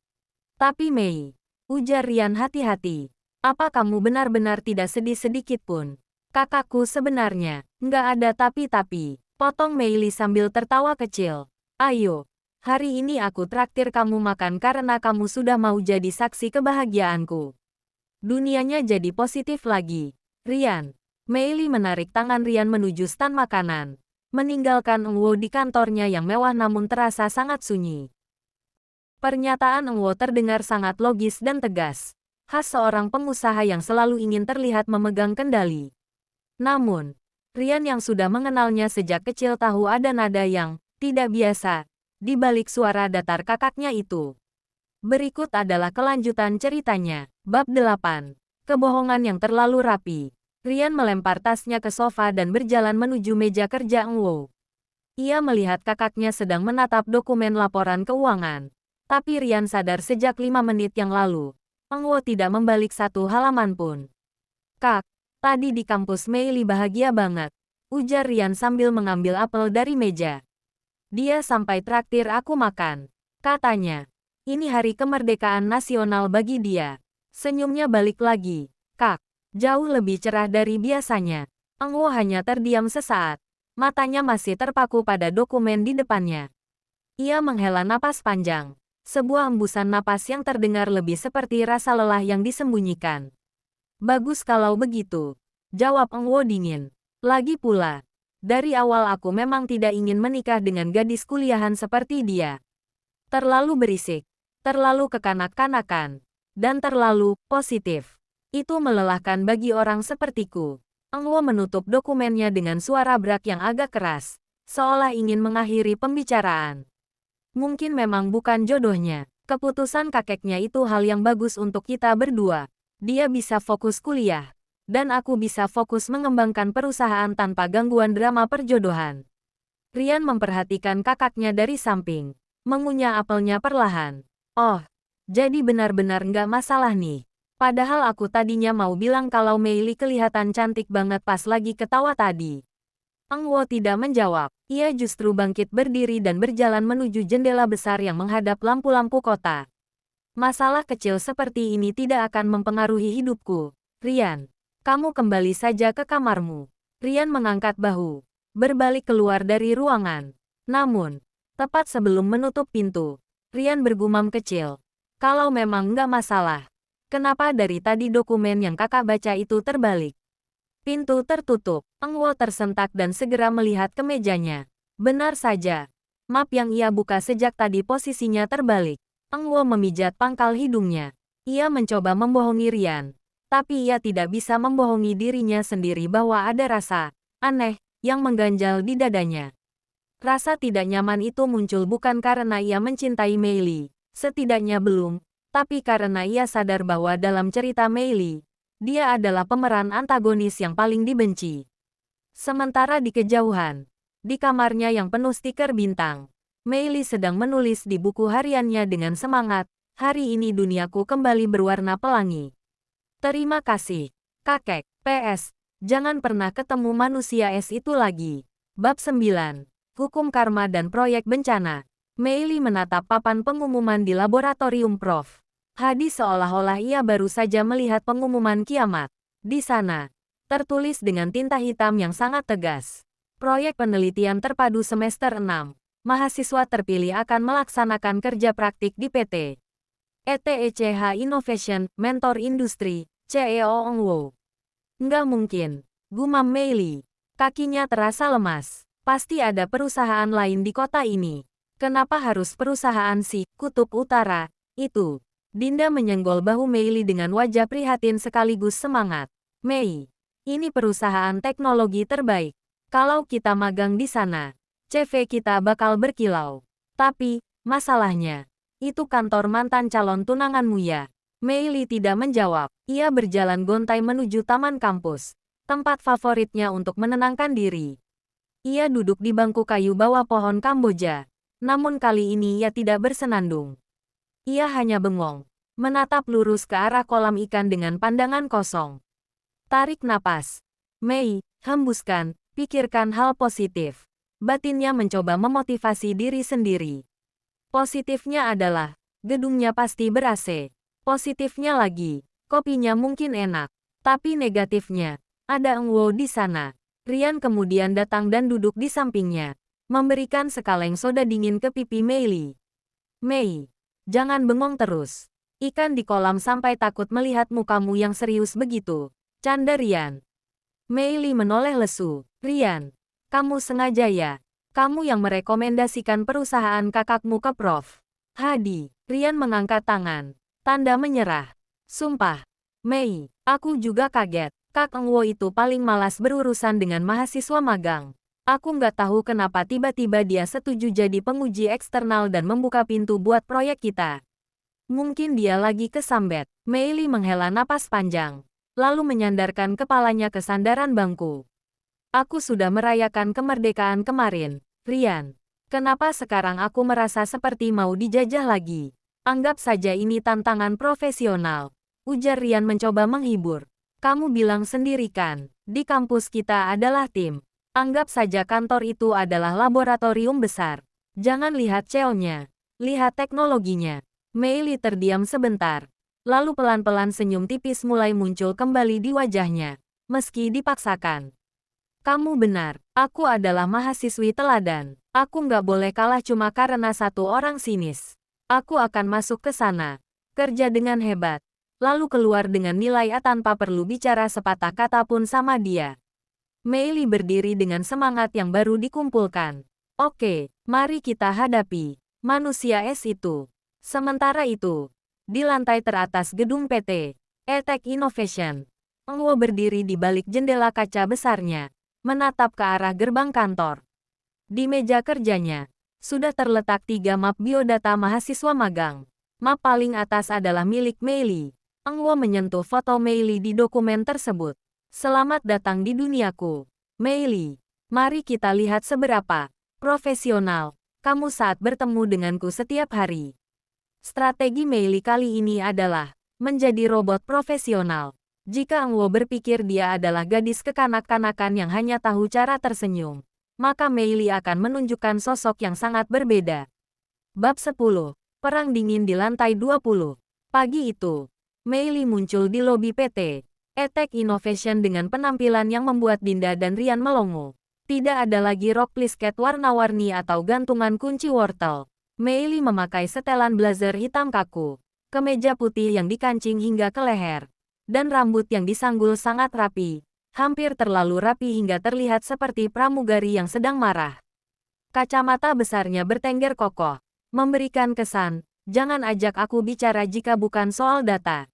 Tapi Mei, ujar Rian hati-hati. Apa kamu benar-benar tidak sedih sedikit pun? Kakakku sebenarnya, nggak ada tapi, potong Mei Li sambil tertawa kecil. Ayo, hari ini aku traktir kamu makan karena kamu sudah mau jadi saksi kebahagiaanku. Dunianya jadi positif lagi. Rian. Mei Li menarik tangan Rian menuju stan makanan. Meninggalkan Eng Wo di kantornya yang mewah namun terasa sangat sunyi. Pernyataan Eng Wo terdengar sangat logis dan tegas. Khas seorang pengusaha yang selalu ingin terlihat memegang kendali. Namun, Rian yang sudah mengenalnya sejak kecil tahu ada nada yang tidak biasa di balik suara datar kakaknya itu. Berikut adalah kelanjutan ceritanya. Bab 8. Kebohongan yang terlalu rapi. Rian melempar tasnya ke sofa dan berjalan menuju meja kerja Eng Wo. Ia melihat kakaknya sedang menatap dokumen laporan keuangan. Tapi Rian sadar sejak 5 menit yang lalu, Eng Wo tidak membalik satu halaman pun. Kak, tadi di kampus Mei Li bahagia banget, ujar Rian sambil mengambil apel dari meja. Dia sampai traktir aku makan. Katanya, ini hari kemerdekaan nasional bagi dia. Senyumnya balik lagi. Kak, jauh lebih cerah dari biasanya. Eng Wo hanya terdiam sesaat. Matanya masih terpaku pada dokumen di depannya. Ia menghela napas panjang. Sebuah embusan napas yang terdengar lebih seperti rasa lelah yang disembunyikan. Bagus kalau begitu, jawab Eng Wo dingin. Lagi pula, dari awal aku memang tidak ingin menikah dengan gadis kuliahan seperti dia. Terlalu berisik, terlalu kekanak-kanakan, dan terlalu positif. Itu melelahkan bagi orang sepertiku. Eng Wo menutup dokumennya dengan suara berak yang agak keras, seolah ingin mengakhiri pembicaraan. Mungkin memang bukan jodohnya. Keputusan kakeknya itu hal yang bagus untuk kita berdua. Dia bisa fokus kuliah. Dan aku bisa fokus mengembangkan perusahaan tanpa gangguan drama perjodohan. Rian memperhatikan kakaknya dari samping. Mengunyah apelnya perlahan. Oh, jadi benar-benar nggak masalah nih. Padahal aku tadinya mau bilang kalau Mei Li kelihatan cantik banget pas lagi ketawa tadi. Eng Wo tidak menjawab. Ia justru bangkit berdiri dan berjalan menuju jendela besar yang menghadap lampu-lampu kota. Masalah kecil seperti ini tidak akan mempengaruhi hidupku. Rian, kamu kembali saja ke kamarmu. Rian mengangkat bahu, berbalik keluar dari ruangan. Namun, tepat sebelum menutup pintu, Rian bergumam kecil. Kalau memang nggak masalah, kenapa dari tadi dokumen yang kakak baca itu terbalik? Pintu tertutup. Eng Wo tersentak dan segera melihat ke mejanya. Benar saja. Map yang ia buka sejak tadi posisinya terbalik. Eng Wo memijat pangkal hidungnya. Ia mencoba membohongi Rian. Tapi ia tidak bisa membohongi dirinya sendiri bahwa ada rasa aneh yang mengganjal di dadanya. Rasa tidak nyaman itu muncul bukan karena ia mencintai Mei Li. Setidaknya belum. Tapi karena ia sadar bahwa dalam cerita Mei Li, dia adalah pemeran antagonis yang paling dibenci. Sementara di kejauhan, di kamarnya yang penuh stiker bintang, Mei Li sedang menulis di buku hariannya dengan semangat, "Hari ini duniaku kembali berwarna pelangi. Terima kasih, kakek. PS, jangan pernah ketemu manusia es itu lagi." Bab 9. Hukum Karma dan Proyek Bencana. Mei Li menatap papan pengumuman di laboratorium Prof. Hadi seolah-olah ia baru saja melihat pengumuman kiamat. Di sana, tertulis dengan tinta hitam yang sangat tegas. Proyek penelitian terpadu semester 6. Mahasiswa terpilih akan melaksanakan kerja praktik di PT ETECH Innovation, Mentor Industri, CEO Eng Wo. Nggak mungkin, gumam Mei Li. Kakinya terasa lemas. Pasti ada perusahaan lain di kota ini. Kenapa harus perusahaan si Kutub Utara itu? Dinda menyenggol bahu Mei Li dengan wajah prihatin sekaligus semangat. Mei, ini perusahaan teknologi terbaik. Kalau kita magang di sana, CV kita bakal berkilau. Tapi, masalahnya, itu kantor mantan calon tunanganmu ya? Mei Li tidak menjawab. Ia berjalan gontai menuju taman kampus, tempat favoritnya untuk menenangkan diri. Ia duduk di bangku kayu bawah pohon Kamboja. Namun kali ini ia tidak bersenandung. Ia hanya bengong, menatap lurus ke arah kolam ikan dengan pandangan kosong. Tarik napas. Mei, hembuskan, pikirkan hal positif. Batinnya mencoba memotivasi diri sendiri. Positifnya adalah, gedungnya pasti ber-AC. Positifnya lagi, kopinya mungkin enak. Tapi negatifnya, ada Eng Wo di sana. Rian kemudian datang dan duduk di sampingnya, memberikan sekaleng soda dingin ke pipi Mei Li. Mei, jangan bengong terus. Ikan di kolam sampai takut melihat mukamu yang serius begitu. Canda Rian. Mei Li menoleh lesu. Rian, kamu sengaja ya? Kamu yang merekomendasikan perusahaan kakakmu ke Prof. Hadi. Rian mengangkat tangan. Tanda menyerah. Sumpah. Mei, aku juga kaget. Kak Eng Wo itu paling malas berurusan dengan mahasiswa magang. Aku nggak tahu kenapa tiba-tiba dia setuju jadi penguji eksternal dan membuka pintu buat proyek kita. Mungkin dia lagi kesambet. Mei Li menghela napas panjang, lalu menyandarkan kepalanya ke sandaran bangku. Aku sudah merayakan kemerdekaan kemarin, Rian. Kenapa sekarang aku merasa seperti mau dijajah lagi? Anggap saja ini tantangan profesional, ujar Rian mencoba menghibur. Kamu bilang sendiri kan, di kampus kita adalah tim. Anggap saja kantor itu adalah laboratorium besar. Jangan lihat CEO-nya, lihat teknologinya. Mei Li terdiam sebentar, lalu pelan-pelan senyum tipis mulai muncul kembali di wajahnya, meski dipaksakan. Kamu benar, aku adalah mahasiswi teladan. Aku nggak boleh kalah cuma karena satu orang sinis. Aku akan masuk ke sana, kerja dengan hebat, lalu keluar dengan nilai A tanpa perlu bicara sepatah kata pun sama dia. Mei Li berdiri dengan semangat yang baru dikumpulkan. Oke, mari kita hadapi manusia es itu. Sementara itu, di lantai teratas gedung PT ETECH Innovation, Eng Wo berdiri di balik jendela kaca besarnya, menatap ke arah gerbang kantor. Di meja kerjanya, Sudah terletak 3 map biodata mahasiswa magang. Map paling atas adalah milik Mei Li. Eng Wo menyentuh foto Mei Li di dokumen tersebut. Selamat datang di duniaku, Mei Li. Mari kita lihat seberapa profesional kamu saat bertemu denganku setiap hari. Strategi Mei Li kali ini adalah menjadi robot profesional. Jika Eng Wo berpikir dia adalah gadis kekanak-kanakan yang hanya tahu cara tersenyum, maka Mei Li akan menunjukkan sosok yang sangat berbeda. Bab 10. Perang dingin di lantai 20. Pagi itu, Mei Li muncul di lobi PT Attack Innovation dengan penampilan yang membuat Dinda dan Rian melongo. Tidak ada lagi rok plisket warna-warni atau gantungan kunci wortel. Mei Li memakai setelan blazer hitam kaku, kemeja putih yang dikancing hingga ke leher, dan rambut yang disanggul sangat rapi. Hampir terlalu rapi hingga terlihat seperti pramugari yang sedang marah. Kacamata besarnya bertengger kokoh, memberikan kesan, jangan ajak aku bicara jika bukan soal data.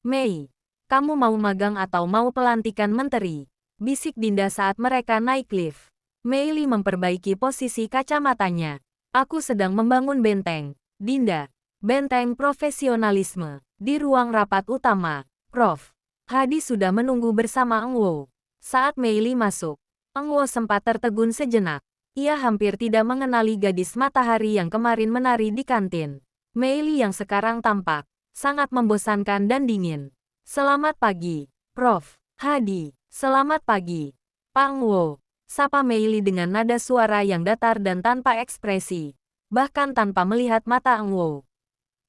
Mei, kamu mau magang atau mau pelantikan menteri? Bisik Dinda saat mereka naik lift. Mei Li memperbaiki posisi kacamatanya. Aku sedang membangun benteng. Dinda, benteng profesionalisme. Di ruang rapat utama, Prof. Hadi sudah menunggu bersama Eng Wo. Saat Mei Li masuk, Eng Wo sempat tertegun sejenak. Ia hampir tidak mengenali gadis matahari yang kemarin menari di kantin. Mei Li yang sekarang tampak sangat membosankan dan dingin. Selamat pagi, Prof. Hadi. Selamat pagi, Pak Eng Wo. Sapa Mei Li dengan nada suara yang datar dan tanpa ekspresi. Bahkan tanpa melihat mata Eng Wo.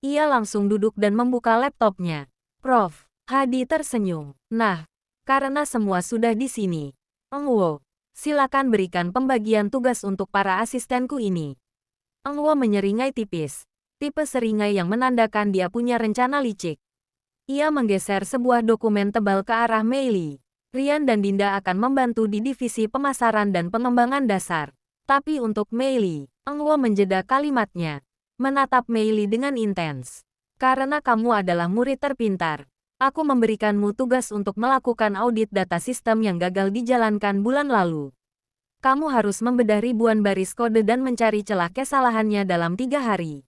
Ia langsung duduk dan membuka laptopnya. Prof. Hadi tersenyum. Nah, karena semua sudah di sini, Eng Wo, silakan berikan pembagian tugas untuk para asistenku ini. Eng Wo menyeringai tipis. Tipe seringai yang menandakan dia punya rencana licik. Ia menggeser sebuah dokumen tebal ke arah Mei Li. Rian dan Dinda akan membantu di divisi pemasaran dan pengembangan dasar. Tapi untuk Mei Li, Eng Wo menjeda kalimatnya. Menatap Mei Li dengan intens. Karena kamu adalah murid terpintar, aku memberikanmu tugas untuk melakukan audit data sistem yang gagal dijalankan bulan lalu. Kamu harus membedah ribuan baris kode dan mencari celah kesalahannya dalam 3 hari.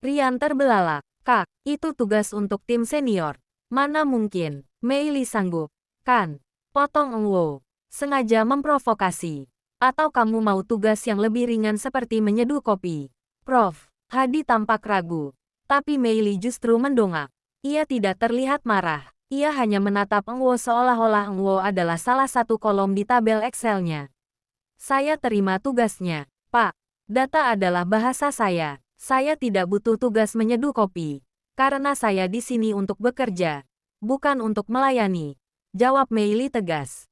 Rian terbelalak. Kak, itu tugas untuk tim senior. Mana mungkin, Mei Li sanggup, kan? Potong Eng Wo. Sengaja memprovokasi. Atau kamu mau tugas yang lebih ringan seperti menyeduh kopi? Prof. Hadi tampak ragu. Tapi Mei Li justru mendongak. Ia tidak terlihat marah. Ia hanya menatap Eng Wo seolah-olah Eng Wo adalah salah satu kolom di tabel Excel-nya. Saya terima tugasnya, Pak. Data adalah bahasa saya. Saya tidak butuh tugas menyeduh kopi. Karena saya di sini untuk bekerja, bukan untuk melayani. Jawab Mei Li tegas.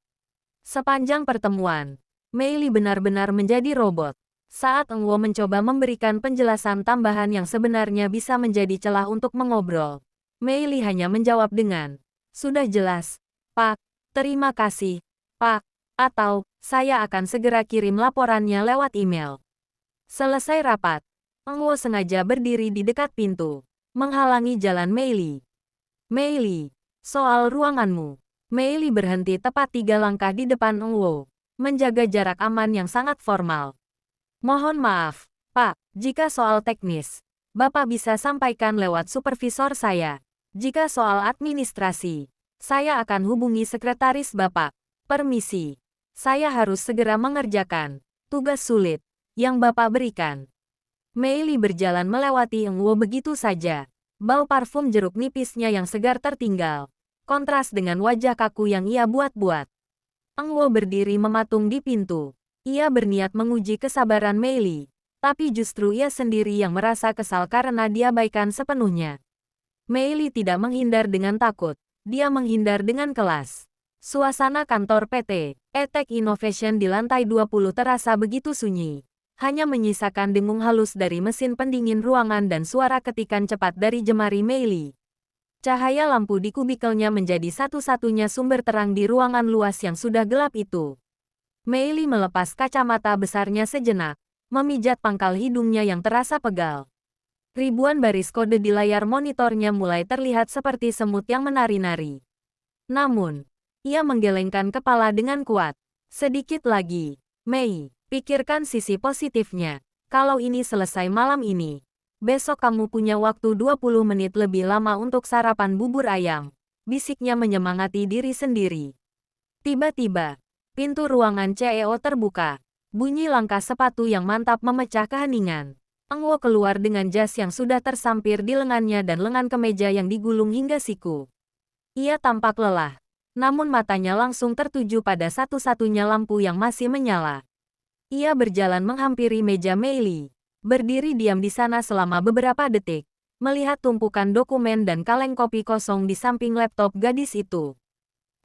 Sepanjang pertemuan, Mei Li benar-benar menjadi robot. Saat Eng Wo mencoba memberikan penjelasan tambahan yang sebenarnya bisa menjadi celah untuk mengobrol, Mei Li hanya menjawab dengan, "Sudah jelas, Pak. Terima kasih, Pak." Atau, "Saya akan segera kirim laporannya lewat email." Selesai rapat, Eng Wo sengaja berdiri di dekat pintu, menghalangi jalan Mei Li. "Mei Li, soal ruanganmu." Mei Li berhenti tepat 3 langkah di depan Eng Wo, menjaga jarak aman yang sangat formal. "Mohon maaf, Pak, jika soal teknis, Bapak bisa sampaikan lewat supervisor saya. Jika soal administrasi, saya akan hubungi sekretaris Bapak. Permisi, saya harus segera mengerjakan tugas sulit yang Bapak berikan." Mei Li berjalan melewati Eng Wo begitu saja. Bau parfum jeruk nipisnya yang segar tertinggal, kontras dengan wajah kaku yang ia buat-buat. Eng Wo berdiri mematung di pintu. Ia berniat menguji kesabaran Mei Li, tapi justru ia sendiri yang merasa kesal karena diabaikan sepenuhnya. Mei Li tidak menghindar dengan takut, dia menghindar dengan kelas. Suasana kantor PT Attack Innovation di lantai 20 terasa begitu sunyi. Hanya menyisakan dengung halus dari mesin pendingin ruangan dan suara ketikan cepat dari jemari Mei Li. Cahaya lampu di kubikelnya menjadi satu-satunya sumber terang di ruangan luas yang sudah gelap itu. Mei Li melepas kacamata besarnya sejenak, memijat pangkal hidungnya yang terasa pegal. Ribuan baris kode di layar monitornya mulai terlihat seperti semut yang menari-nari. Namun, ia menggelengkan kepala dengan kuat. Sedikit lagi, Mei, pikirkan sisi positifnya. Kalau ini selesai malam ini, besok kamu punya waktu 20 menit lebih lama untuk sarapan bubur ayam. Bisiknya menyemangati diri sendiri. Tiba-tiba, pintu ruangan CEO terbuka. Bunyi langkah sepatu yang mantap memecah keheningan. Engwo keluar dengan jas yang sudah tersampir di lengannya dan lengan kemeja yang digulung hingga siku. Ia tampak lelah, namun matanya langsung tertuju pada satu-satunya lampu yang masih menyala. Ia berjalan menghampiri meja Mei Li, berdiri diam di sana selama beberapa detik, melihat tumpukan dokumen dan kaleng kopi kosong di samping laptop gadis itu.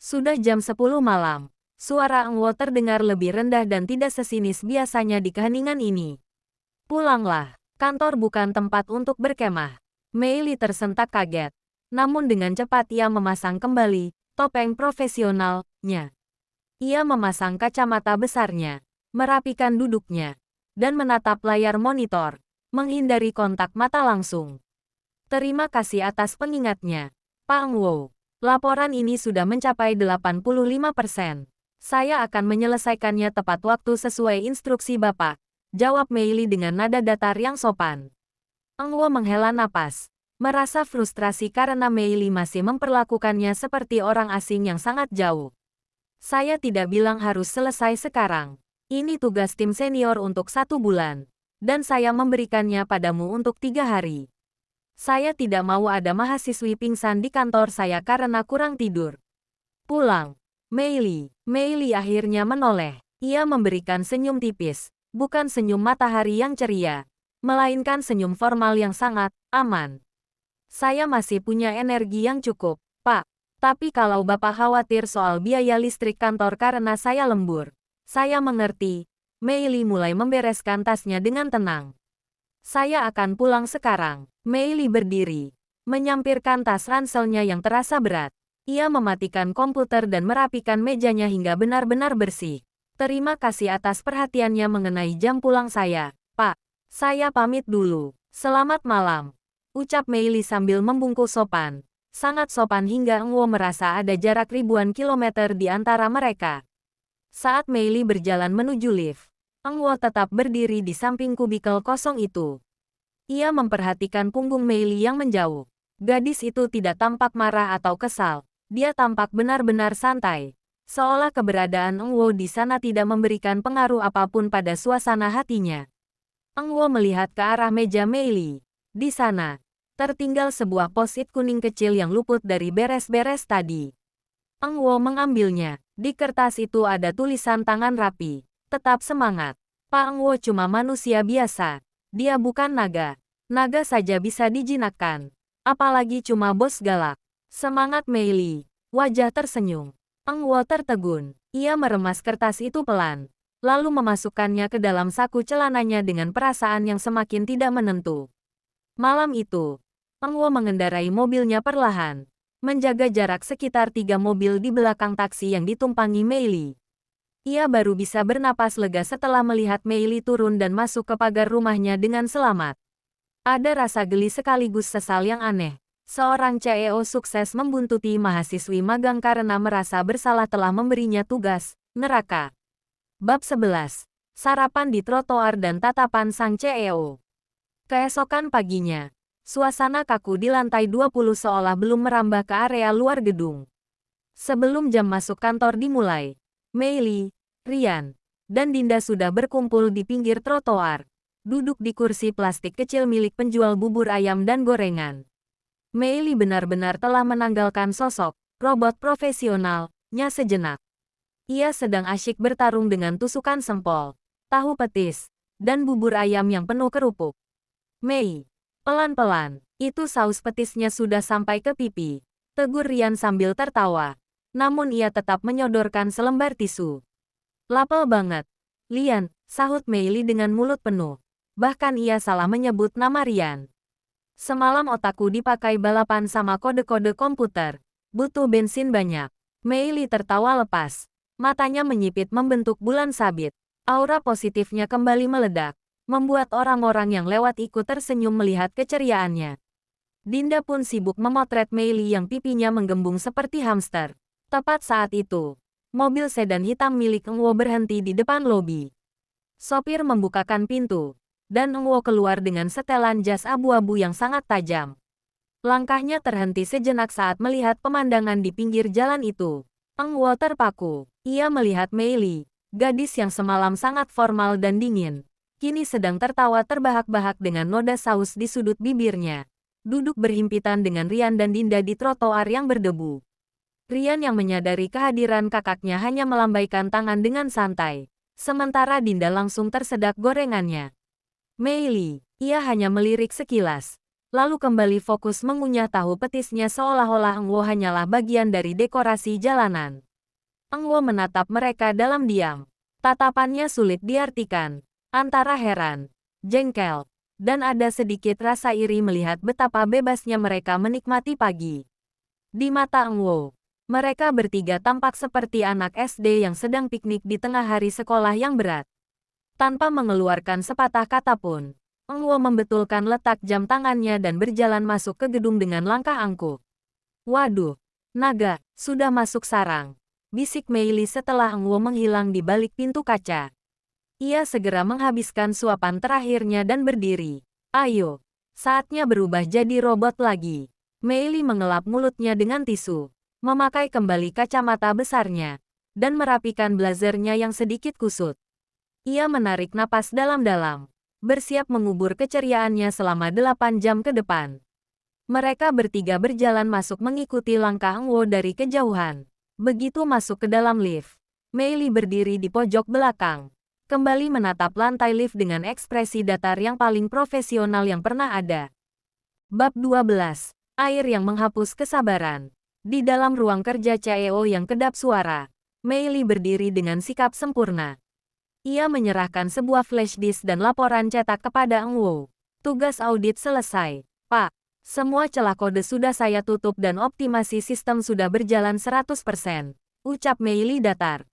Sudah jam 10 malam, suara Engwo terdengar lebih rendah dan tidak sesinis biasanya di keheningan ini. Pulanglah, kantor bukan tempat untuk berkemah. Mei Li tersentak kaget, namun dengan cepat ia memasang kembali topeng profesionalnya. Ia memasang kacamata besarnya, merapikan duduknya, dan menatap layar monitor, menghindari kontak mata langsung. Terima kasih atas pengingatnya, Pak Engwo. Laporan ini sudah mencapai 85%. Saya akan menyelesaikannya tepat waktu sesuai instruksi Bapak, jawab Mei Li dengan nada datar yang sopan. Engwo menghela napas, merasa frustrasi karena Mei Li masih memperlakukannya seperti orang asing yang sangat jauh. Saya tidak bilang harus selesai sekarang. Ini tugas tim senior untuk 1 bulan, dan saya memberikannya padamu untuk 3 hari. Saya tidak mau ada mahasiswi pingsan di kantor saya karena kurang tidur. Pulang. Mei Li akhirnya menoleh. Ia memberikan senyum tipis, bukan senyum matahari yang ceria, melainkan senyum formal yang sangat aman. Saya masih punya energi yang cukup, Pak. Tapi kalau Bapak khawatir soal biaya listrik kantor karena saya lembur, saya mengerti. Mei Li mulai membereskan tasnya dengan tenang. Saya akan pulang sekarang. Mei Li berdiri, menyampirkan tas ranselnya yang terasa berat. Ia mematikan komputer dan merapikan mejanya hingga benar-benar bersih. Terima kasih atas perhatiannya mengenai jam pulang saya, Pak. Saya pamit dulu. Selamat malam, ucap Mei Li sambil membungkuk sopan. Sangat sopan hingga Engwo merasa ada jarak ribuan kilometer di antara mereka. Saat Mei Li berjalan menuju lift, Engwo tetap berdiri di samping kubikel kosong itu. Ia memperhatikan punggung Mei Li yang menjauh. Gadis itu tidak tampak marah atau kesal. Dia tampak benar-benar santai. Seolah keberadaan Engwo di sana tidak memberikan pengaruh apapun pada suasana hatinya. Engwo melihat ke arah meja Mei Li. Di sana, tertinggal sebuah post-it kuning kecil yang luput dari beres-beres tadi. Engwo mengambilnya. Di kertas itu ada tulisan tangan rapi. Tetap semangat. Pak Engwo cuma manusia biasa. Dia bukan naga. Naga saja bisa dijinakkan. Apalagi cuma bos galak. Semangat Mei Li. Wajah tersenyum. Engwo tertegun. Ia meremas kertas itu pelan, lalu memasukkannya ke dalam saku celananya dengan perasaan yang semakin tidak menentu. Malam itu, Engwo mengendarai mobilnya perlahan, menjaga jarak sekitar 3 mobil di belakang taksi yang ditumpangi Mei Li. Ia baru bisa bernapas lega setelah melihat Mei Li turun dan masuk ke pagar rumahnya dengan selamat. Ada rasa geli sekaligus sesal yang aneh. Seorang CEO sukses membuntuti mahasiswi magang karena merasa bersalah telah memberinya tugas neraka. Bab 11. Sarapan di trotoar dan tatapan sang CEO. Keesokan paginya, suasana kaku di lantai 20 seolah belum merambah ke area luar gedung. Sebelum jam masuk kantor dimulai, Mei Li, Rian, dan Dinda sudah berkumpul di pinggir trotoar, duduk di kursi plastik kecil milik penjual bubur ayam dan gorengan. Mei Li benar-benar telah menanggalkan sosok robot profesionalnya sejenak. Ia sedang asyik bertarung dengan tusukan sempol, tahu petis, dan bubur ayam yang penuh kerupuk. Mei, pelan-pelan, itu saus petisnya sudah sampai ke pipi, tegur Rian sambil tertawa. Namun ia tetap menyodorkan selembar tisu. Lapel banget, Lian, sahut Mei Li dengan mulut penuh. Bahkan ia salah menyebut nama Rian. Semalam otakku dipakai balapan sama kode-kode komputer. Butuh bensin banyak. Mei Li tertawa lepas. Matanya menyipit membentuk bulan sabit. Aura positifnya kembali meledak, membuat orang-orang yang lewat ikut tersenyum melihat keceriaannya. Dinda pun sibuk memotret Mei Li yang pipinya menggembung seperti hamster. Tepat saat itu, mobil sedan hitam milik Engwo berhenti di depan lobi. Sopir membukakan pintu. dan Eng Wo keluar dengan setelan jas abu-abu yang sangat tajam. Langkahnya terhenti sejenak saat melihat pemandangan di pinggir jalan itu. Eng Wo terpaku. Ia melihat Mei Li, gadis yang semalam sangat formal dan dingin, kini sedang tertawa terbahak-bahak dengan noda saus di sudut bibirnya. Duduk berhimpitan dengan Rian dan Dinda di trotoar yang berdebu. Rian yang menyadari kehadiran kakaknya hanya melambaikan tangan dengan santai. Sementara Dinda langsung tersedak gorengannya. Mei Li, ia hanya melirik sekilas. Lalu kembali fokus mengunyah tahu petisnya seolah-olah Eng Wo hanyalah bagian dari dekorasi jalanan. Eng Wo menatap mereka dalam diam. Tatapannya sulit diartikan. Antara heran, jengkel, dan ada sedikit rasa iri melihat betapa bebasnya mereka menikmati pagi. Di mata Eng Wo, mereka bertiga tampak seperti anak SD yang sedang piknik di tengah hari sekolah yang berat. Tanpa mengeluarkan sepatah kata pun, Eng Wo membetulkan letak jam tangannya dan berjalan masuk ke gedung dengan langkah angkuh. Waduh, naga, sudah masuk sarang, bisik Mei Li setelah Eng Wo menghilang di balik pintu kaca. Ia segera menghabiskan suapan terakhirnya dan berdiri. Ayo, saatnya berubah jadi robot lagi. Mei Li mengelap mulutnya dengan tisu, memakai kembali kacamata besarnya, dan merapikan blazernya yang sedikit kusut. Ia menarik napas dalam-dalam, bersiap mengubur keceriaannya selama 8 jam ke depan. Mereka bertiga berjalan masuk mengikuti langkah Eng Wo dari kejauhan. Begitu masuk ke dalam lift, Mei Li berdiri di pojok belakang, kembali menatap lantai lift dengan ekspresi datar yang paling profesional yang pernah ada. Bab 12. Air yang menghapus kesabaran. Di dalam ruang kerja CEO yang kedap suara, Mei Li berdiri dengan sikap sempurna. Ia menyerahkan sebuah flash disk dan laporan cetak kepada Eng Wo. Tugas audit selesai, Pak. Semua celah kode sudah saya tutup dan optimasi sistem sudah berjalan 100%, ucap Mei Li datar.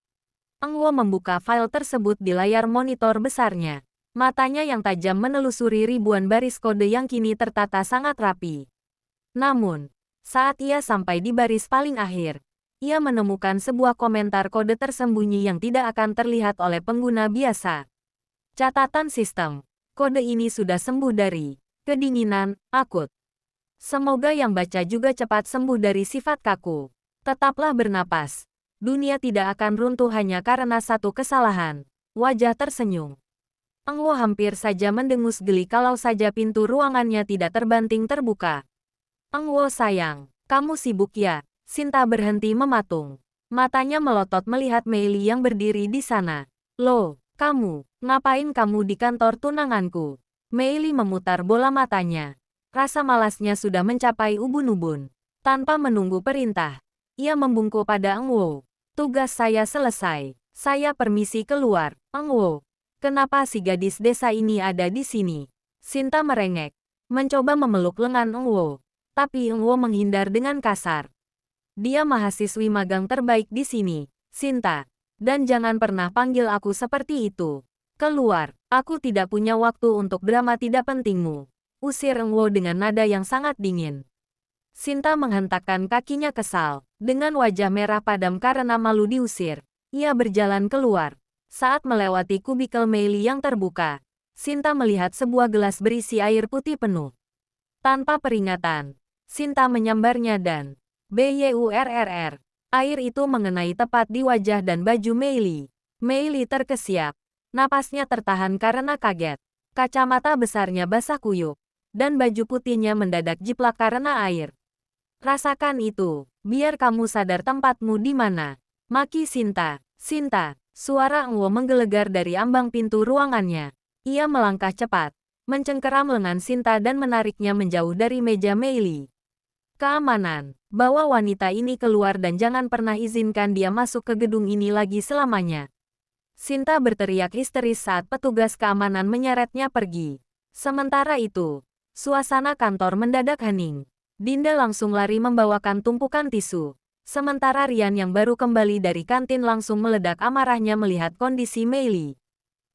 Eng Wo membuka file tersebut di layar monitor besarnya. Matanya yang tajam menelusuri ribuan baris kode yang kini tertata sangat rapi. Namun, saat ia sampai di baris paling akhir, ia menemukan sebuah komentar kode tersembunyi yang tidak akan terlihat oleh pengguna biasa. Catatan sistem. Kode ini sudah sembuh dari kedinginan akut. Semoga yang baca juga cepat sembuh dari sifat kaku. Tetaplah bernapas. Dunia tidak akan runtuh hanya karena satu kesalahan. Wajah tersenyum. Eng Wo hampir saja mendengus geli kalau saja pintu ruangannya tidak terbanting terbuka. Eng Wo sayang, kamu sibuk ya? Sinta berhenti mematung. Matanya melotot melihat Mei Li yang berdiri di sana. Loh, kamu, ngapain kamu di kantor tunanganku? Mei Li memutar bola matanya. Rasa malasnya sudah mencapai ubun-ubun. Tanpa menunggu perintah, ia membungkuk pada Eng Wo. Tugas saya selesai. Saya permisi keluar. Eng Wo, kenapa si gadis desa ini ada di sini? Sinta merengek, mencoba memeluk lengan Eng Wo. Tapi Eng Wo menghindar dengan kasar. Dia mahasiswi magang terbaik di sini, Sinta. Dan jangan pernah panggil aku seperti itu. Keluar, aku tidak punya waktu untuk drama tidak pentingmu. Usir Eng Wo dengan nada yang sangat dingin. Sinta menghentakkan kakinya kesal. Dengan wajah merah padam karena malu diusir, ia berjalan keluar. Saat melewati kubikel Mei Li yang terbuka, Sinta melihat sebuah gelas berisi air putih penuh. Tanpa peringatan, Sinta menyambarnya dan BYURRR. Air itu mengenai tepat di wajah dan baju Mei Li. Mei Li terkesiap. Napasnya tertahan karena kaget. Kacamata besarnya basah kuyup. Dan baju putihnya mendadak jiplak karena air. Rasakan itu. Biar kamu sadar tempatmu di mana. Maki Sinta. Sinta. Suara Eng Wo menggelegar dari ambang pintu ruangannya. Ia melangkah cepat, mencengkeram lengan Sinta dan menariknya menjauh dari meja Mei Li. Keamanan. Bawa wanita ini keluar dan jangan pernah izinkan dia masuk ke gedung ini lagi selamanya. Sinta berteriak histeris saat petugas keamanan menyeretnya pergi. Sementara itu, suasana kantor mendadak hening. Dinda langsung lari membawakan tumpukan tisu. Sementara Rian yang baru kembali dari kantin langsung meledak amarahnya melihat kondisi Mei Li.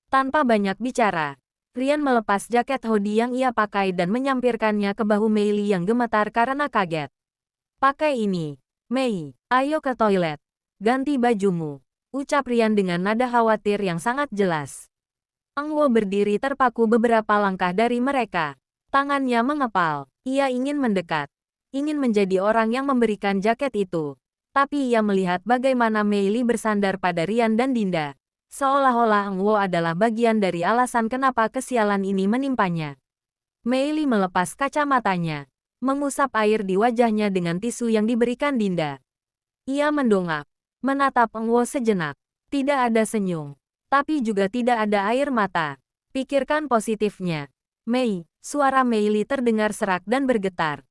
Tanpa banyak bicara, Rian melepas jaket hoodie yang ia pakai dan menyampirkannya ke bahu Mei Li yang gemetar karena kaget. Pakai ini, Mei, ayo ke toilet. Ganti bajumu, ucap Rian dengan nada khawatir yang sangat jelas. Ang Wo berdiri terpaku beberapa langkah dari mereka. Tangannya mengepal. Ia ingin mendekat. Ingin menjadi orang yang memberikan jaket itu. Tapi ia melihat bagaimana Mei Li bersandar pada Rian dan Dinda. Seolah-olah Ang Wo adalah bagian dari alasan kenapa kesialan ini menimpanya. Mei Li melepas kacamatanya. Mengusap air di wajahnya dengan tisu yang diberikan Dinda. Ia mendongak. Menatap Ang Wo sejenak. Tidak ada senyum. Tapi juga tidak ada air mata. Pikirkan positifnya. Mei, suara Mei Li terdengar serak dan bergetar.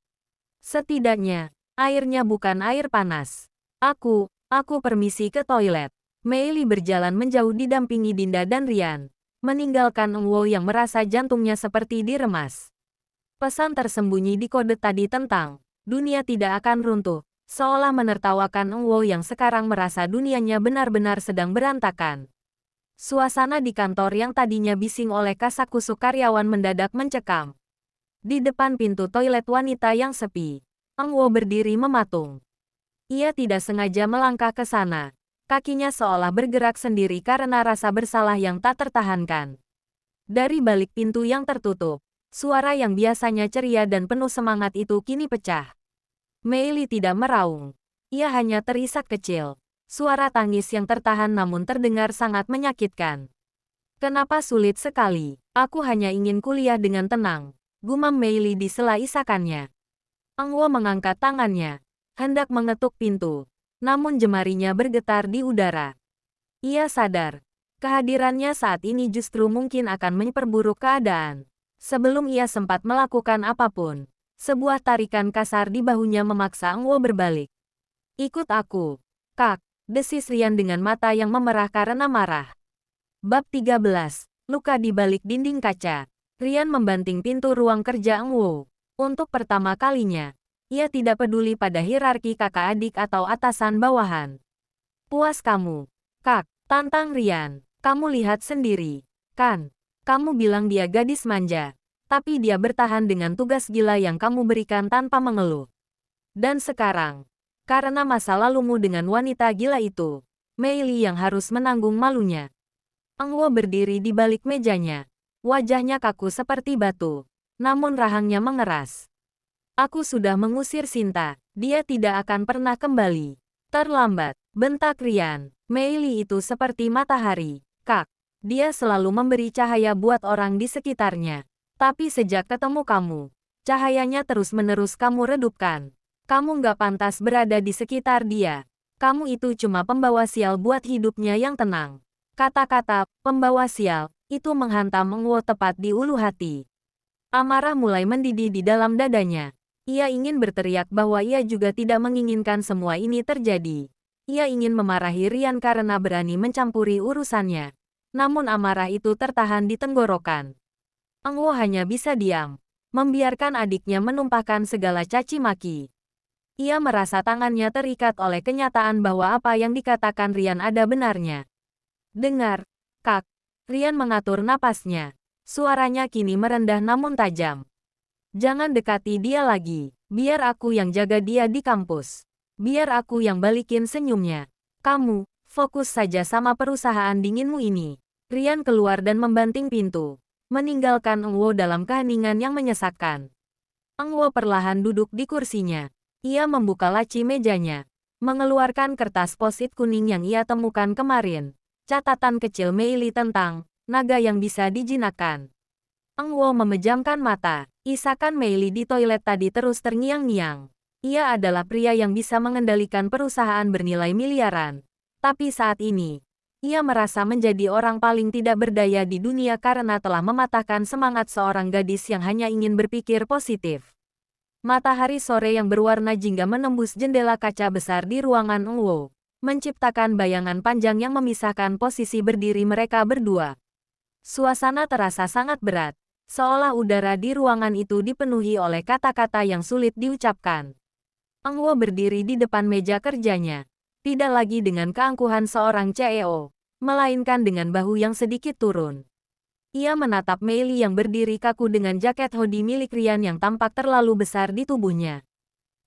Setidaknya, airnya bukan air panas. Aku permisi ke toilet. Mei Li berjalan menjauh didampingi Dinda dan Rian. Meninggalkan Ng Wo yang merasa jantungnya seperti diremas. Pesan tersembunyi di kode tadi tentang dunia tidak akan runtuh. Seolah menertawakan Ng Wo yang sekarang merasa dunianya benar-benar sedang berantakan. Suasana di kantor yang tadinya bising oleh kasakusuk karyawan mendadak mencekam. Di depan pintu toilet wanita yang sepi, Ng Wo berdiri mematung. Ia tidak sengaja melangkah ke sana. Kakinya seolah bergerak sendiri karena rasa bersalah yang tak tertahankan. Dari balik pintu yang tertutup, suara yang biasanya ceria dan penuh semangat itu kini pecah. Mei Li tidak meraung. Ia hanya terisak kecil. Suara tangis yang tertahan namun terdengar sangat menyakitkan. Kenapa sulit sekali? Aku hanya ingin kuliah dengan tenang. Gumam Mei Li di sela isakannya. Ng Wo mengangkat tangannya. Hendak mengetuk pintu. Namun jemarinya bergetar di udara. Ia sadar. Kehadirannya saat ini justru mungkin akan memperburuk keadaan. Sebelum ia sempat melakukan apapun. Sebuah tarikan kasar di bahunya memaksa Ng Wo berbalik. Ikut aku. Kak. Desis Rian dengan mata yang memerah karena marah. Bab 13. Luka di balik dinding kaca. Rian membanting pintu ruang kerja Ng Wo. Untuk pertama kalinya, ia tidak peduli pada hierarki kakak adik atau atasan bawahan. Puas kamu, Kak, tantang Rian. Kamu lihat sendiri, kan? Kamu bilang dia gadis manja, tapi dia bertahan dengan tugas gila yang kamu berikan tanpa mengeluh. Dan sekarang, karena masa lalumu dengan wanita gila itu, Mei Li yang harus menanggung malunya. Ng Wo berdiri di balik mejanya. Wajahnya kaku seperti batu, namun rahangnya mengeras. Aku sudah mengusir Sinta, dia tidak akan pernah kembali. Terlambat, bentak Rian. Mei Li itu seperti matahari, Kak. Dia selalu memberi cahaya buat orang di sekitarnya. Tapi sejak ketemu kamu, cahayanya terus-menerus kamu redupkan. Kamu nggak pantas berada di sekitar dia. Kamu itu cuma pembawa sial buat hidupnya yang tenang. Kata-kata pembawa sial itu menghantam Ng Wo tepat di ulu hati. Amarah mulai mendidih di dalam dadanya. Ia ingin berteriak bahwa ia juga tidak menginginkan semua ini terjadi. Ia ingin memarahi Rian karena berani mencampuri urusannya. Namun amarah itu tertahan di tenggorokan. Ng Wo hanya bisa diam, membiarkan adiknya menumpahkan segala caci maki. Ia merasa tangannya terikat oleh kenyataan bahwa apa yang dikatakan Rian ada benarnya. Dengar, Kak. Rian mengatur napasnya. Suaranya kini merendah namun tajam. Jangan dekati dia lagi. Biar aku yang jaga dia di kampus. Biar aku yang balikin senyumnya. Kamu, fokus saja sama perusahaan dinginmu ini. Rian keluar dan membanting pintu. Meninggalkan Ng Wo dalam keheningan yang menyesakkan. Ng Wo perlahan duduk di kursinya. Ia membuka laci mejanya, mengeluarkan kertas post-it kuning yang ia temukan kemarin. Catatan kecil Mei Li tentang naga yang bisa dijinakkan. Ng Wo memejamkan mata. Isakan Mei Li di toilet tadi terus terngiang-ngiang. Ia adalah pria yang bisa mengendalikan perusahaan bernilai miliaran. Tapi saat ini, ia merasa menjadi orang paling tidak berdaya di dunia karena telah mematahkan semangat seorang gadis yang hanya ingin berpikir positif. Matahari sore yang berwarna jingga menembus jendela kaca besar di ruangan Ng Wo, menciptakan bayangan panjang yang memisahkan posisi berdiri mereka berdua. Suasana terasa sangat berat, seolah udara di ruangan itu dipenuhi oleh kata-kata yang sulit diucapkan. Ng Wo berdiri di depan meja kerjanya, tidak lagi dengan keangkuhan seorang CEO, melainkan dengan bahu yang sedikit turun. Ia menatap Mei Li yang berdiri kaku dengan jaket hoodie milik Rian yang tampak terlalu besar di tubuhnya.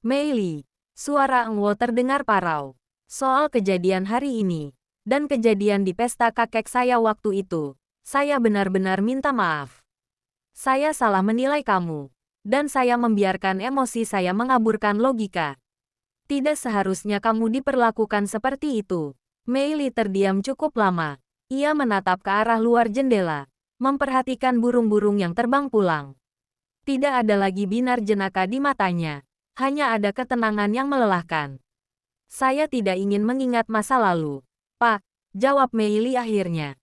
Mei Li, suara Ng Wo terdengar parau. Soal kejadian hari ini, dan kejadian di pesta kakek saya waktu itu, Saya benar-benar minta maaf. Saya salah menilai kamu. Dan saya membiarkan emosi saya mengaburkan logika. Tidak seharusnya kamu diperlakukan seperti itu. Mei Li terdiam cukup lama. Ia menatap ke arah luar jendela, memperhatikan burung-burung yang terbang pulang. Tidak ada lagi binar jenaka di matanya. Hanya ada ketenangan yang melelahkan. Saya tidak ingin mengingat masa lalu, Pak, jawab Mei Li akhirnya.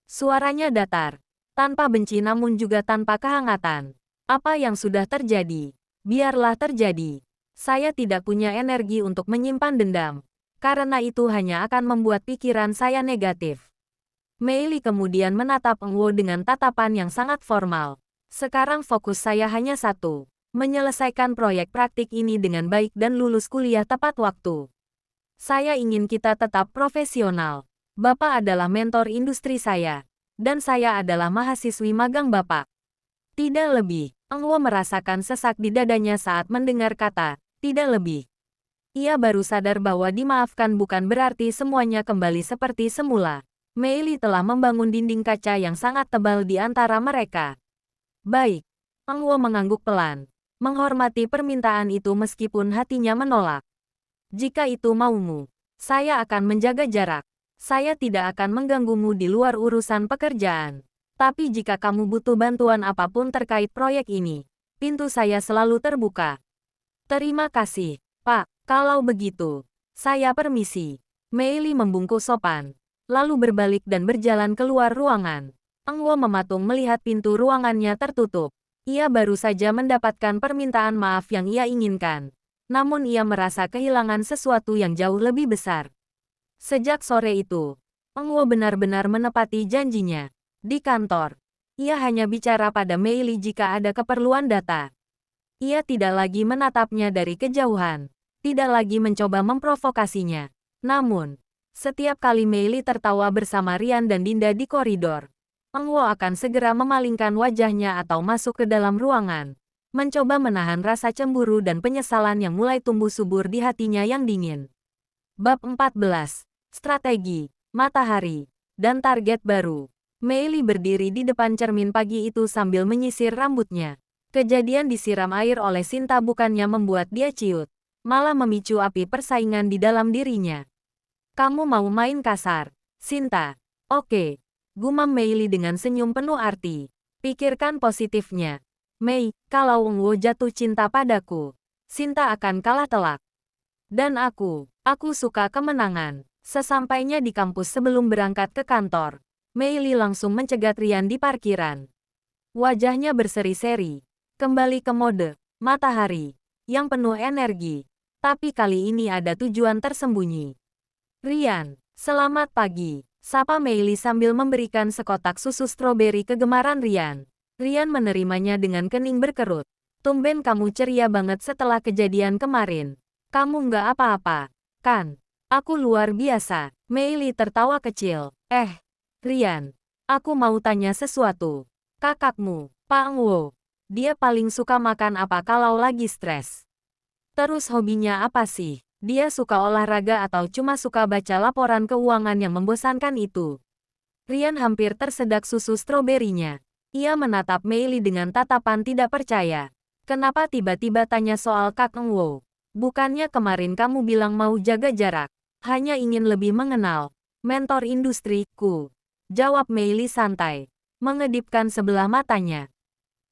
Suaranya datar, tanpa benci namun juga tanpa kehangatan. Apa yang sudah terjadi, biarlah terjadi. Saya tidak punya energi untuk menyimpan dendam, karena itu hanya akan membuat pikiran saya negatif. Mei Li kemudian menatap Eng Wo dengan tatapan yang sangat formal. Sekarang fokus saya hanya satu, menyelesaikan proyek praktik ini dengan baik dan lulus kuliah tepat waktu. Saya ingin kita tetap profesional. Bapak adalah mentor industri saya, dan saya adalah mahasiswi magang Bapak. Tidak lebih. Eng Wo merasakan sesak di dadanya saat mendengar kata, tidak lebih. Ia baru sadar bahwa dimaafkan bukan berarti semuanya kembali seperti semula. Mei Li telah membangun dinding kaca yang sangat tebal di antara mereka. Baik. Eng Wo mengangguk pelan, menghormati permintaan itu meskipun hatinya menolak. Jika itu maumu, saya akan menjaga jarak. Saya tidak akan mengganggumu di luar urusan pekerjaan. Tapi jika kamu butuh bantuan apapun terkait proyek ini, pintu saya selalu terbuka. Terima kasih, Pak. Kalau begitu, saya permisi. Mei Li membungkuk sopan, lalu berbalik dan berjalan keluar ruangan. Eng Wo mematung melihat pintu ruangannya tertutup. Ia baru saja mendapatkan permintaan maaf yang ia inginkan. Namun ia merasa kehilangan sesuatu yang jauh lebih besar. Sejak sore itu, Eng Wo benar-benar menepati janjinya. Di kantor, ia hanya bicara pada Mei Li jika ada keperluan data. Ia tidak lagi menatapnya dari kejauhan, tidak lagi mencoba memprovokasinya. Namun, setiap kali Mei Li tertawa bersama Rian dan Dinda di koridor, Eng Wo akan segera memalingkan wajahnya atau masuk ke dalam ruangan, mencoba menahan rasa cemburu dan penyesalan yang mulai tumbuh subur di hatinya yang dingin. Bab 14. Strategi, Matahari, dan Target Baru. Mei Li berdiri di depan cermin pagi itu sambil menyisir rambutnya. Kejadian disiram air oleh Sinta bukannya membuat dia ciut, malah memicu api persaingan di dalam dirinya. Kamu mau main kasar, Sinta? Oke. Gumam Mei Li dengan senyum penuh arti. Pikirkan positifnya. Mei, kalau Eng Wo jatuh cinta padaku, Sinta akan kalah telak. Dan aku suka kemenangan. Sesampainya di kampus sebelum berangkat ke kantor, Mei Li langsung mencegat Rian di parkiran. Wajahnya berseri-seri, kembali ke mode matahari, yang penuh energi. Tapi kali ini ada tujuan tersembunyi. Rian, selamat pagi, sapa Mei Li sambil memberikan sekotak susu stroberi kegemaran Rian. Rian menerimanya dengan kening berkerut. Tumben kamu ceria banget setelah kejadian kemarin. Kamu nggak apa-apa, kan? Aku luar biasa. Mei Li tertawa kecil. Rian, aku mau tanya sesuatu. Kakakmu, Pak Eng Wo, dia paling suka makan apa kalau lagi stres? Terus hobinya apa sih? Dia suka olahraga atau cuma suka baca laporan keuangan yang membosankan itu? Rian hampir tersedak susu stroberinya. Ia menatap Mei Li dengan tatapan tidak percaya. Kenapa tiba-tiba tanya soal Kak Eng Wo? Bukannya kemarin kamu bilang mau jaga jarak? Hanya ingin lebih mengenal mentor industriku, jawab Mei Li santai, mengedipkan sebelah matanya.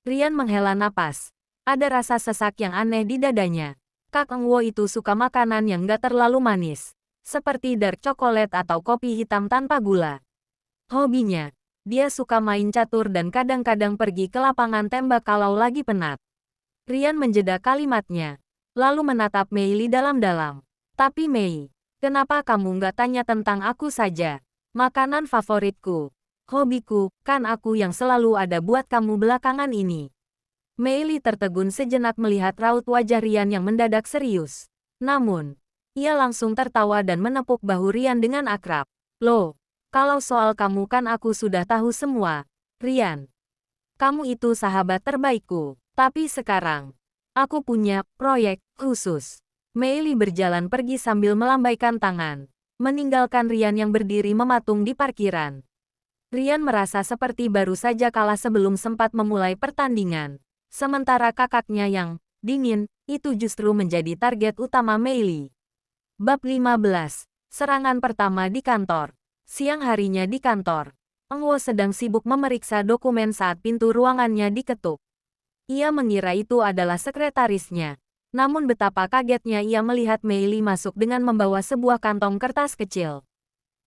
Rian menghela napas. Ada rasa sesak yang aneh di dadanya. Kak Eng Wo itu suka makanan yang gak terlalu manis, seperti dark chocolate atau kopi hitam tanpa gula. Hobinya, dia suka main catur dan kadang-kadang pergi ke lapangan tembak kalau lagi penat. Rian menjeda kalimatnya, lalu menatap Mei Li dalam-dalam. Tapi Mei, kenapa kamu nggak tanya tentang aku saja? Makanan favoritku, hobiku, kan aku yang selalu ada buat kamu belakangan ini. Mei Li tertegun sejenak melihat raut wajah Rian yang mendadak serius. Namun, ia langsung tertawa dan menepuk bahu Rian dengan akrab. Loh, kalau soal kamu kan aku sudah tahu semua, Rian. Kamu itu sahabat terbaikku. Tapi sekarang, aku punya proyek khusus. Mei Li berjalan pergi sambil melambaikan tangan, meninggalkan Rian yang berdiri mematung di parkiran. Rian merasa seperti baru saja kalah sebelum sempat memulai pertandingan. Sementara kakaknya yang dingin itu justru menjadi target utama Mei Li. Bab 15. Serangan pertama di kantor. Siang harinya di kantor. Eng Wo sedang sibuk memeriksa dokumen saat pintu ruangannya diketuk. Ia mengira itu adalah sekretarisnya. Namun betapa kagetnya ia melihat Mei Li masuk dengan membawa sebuah kantong kertas kecil.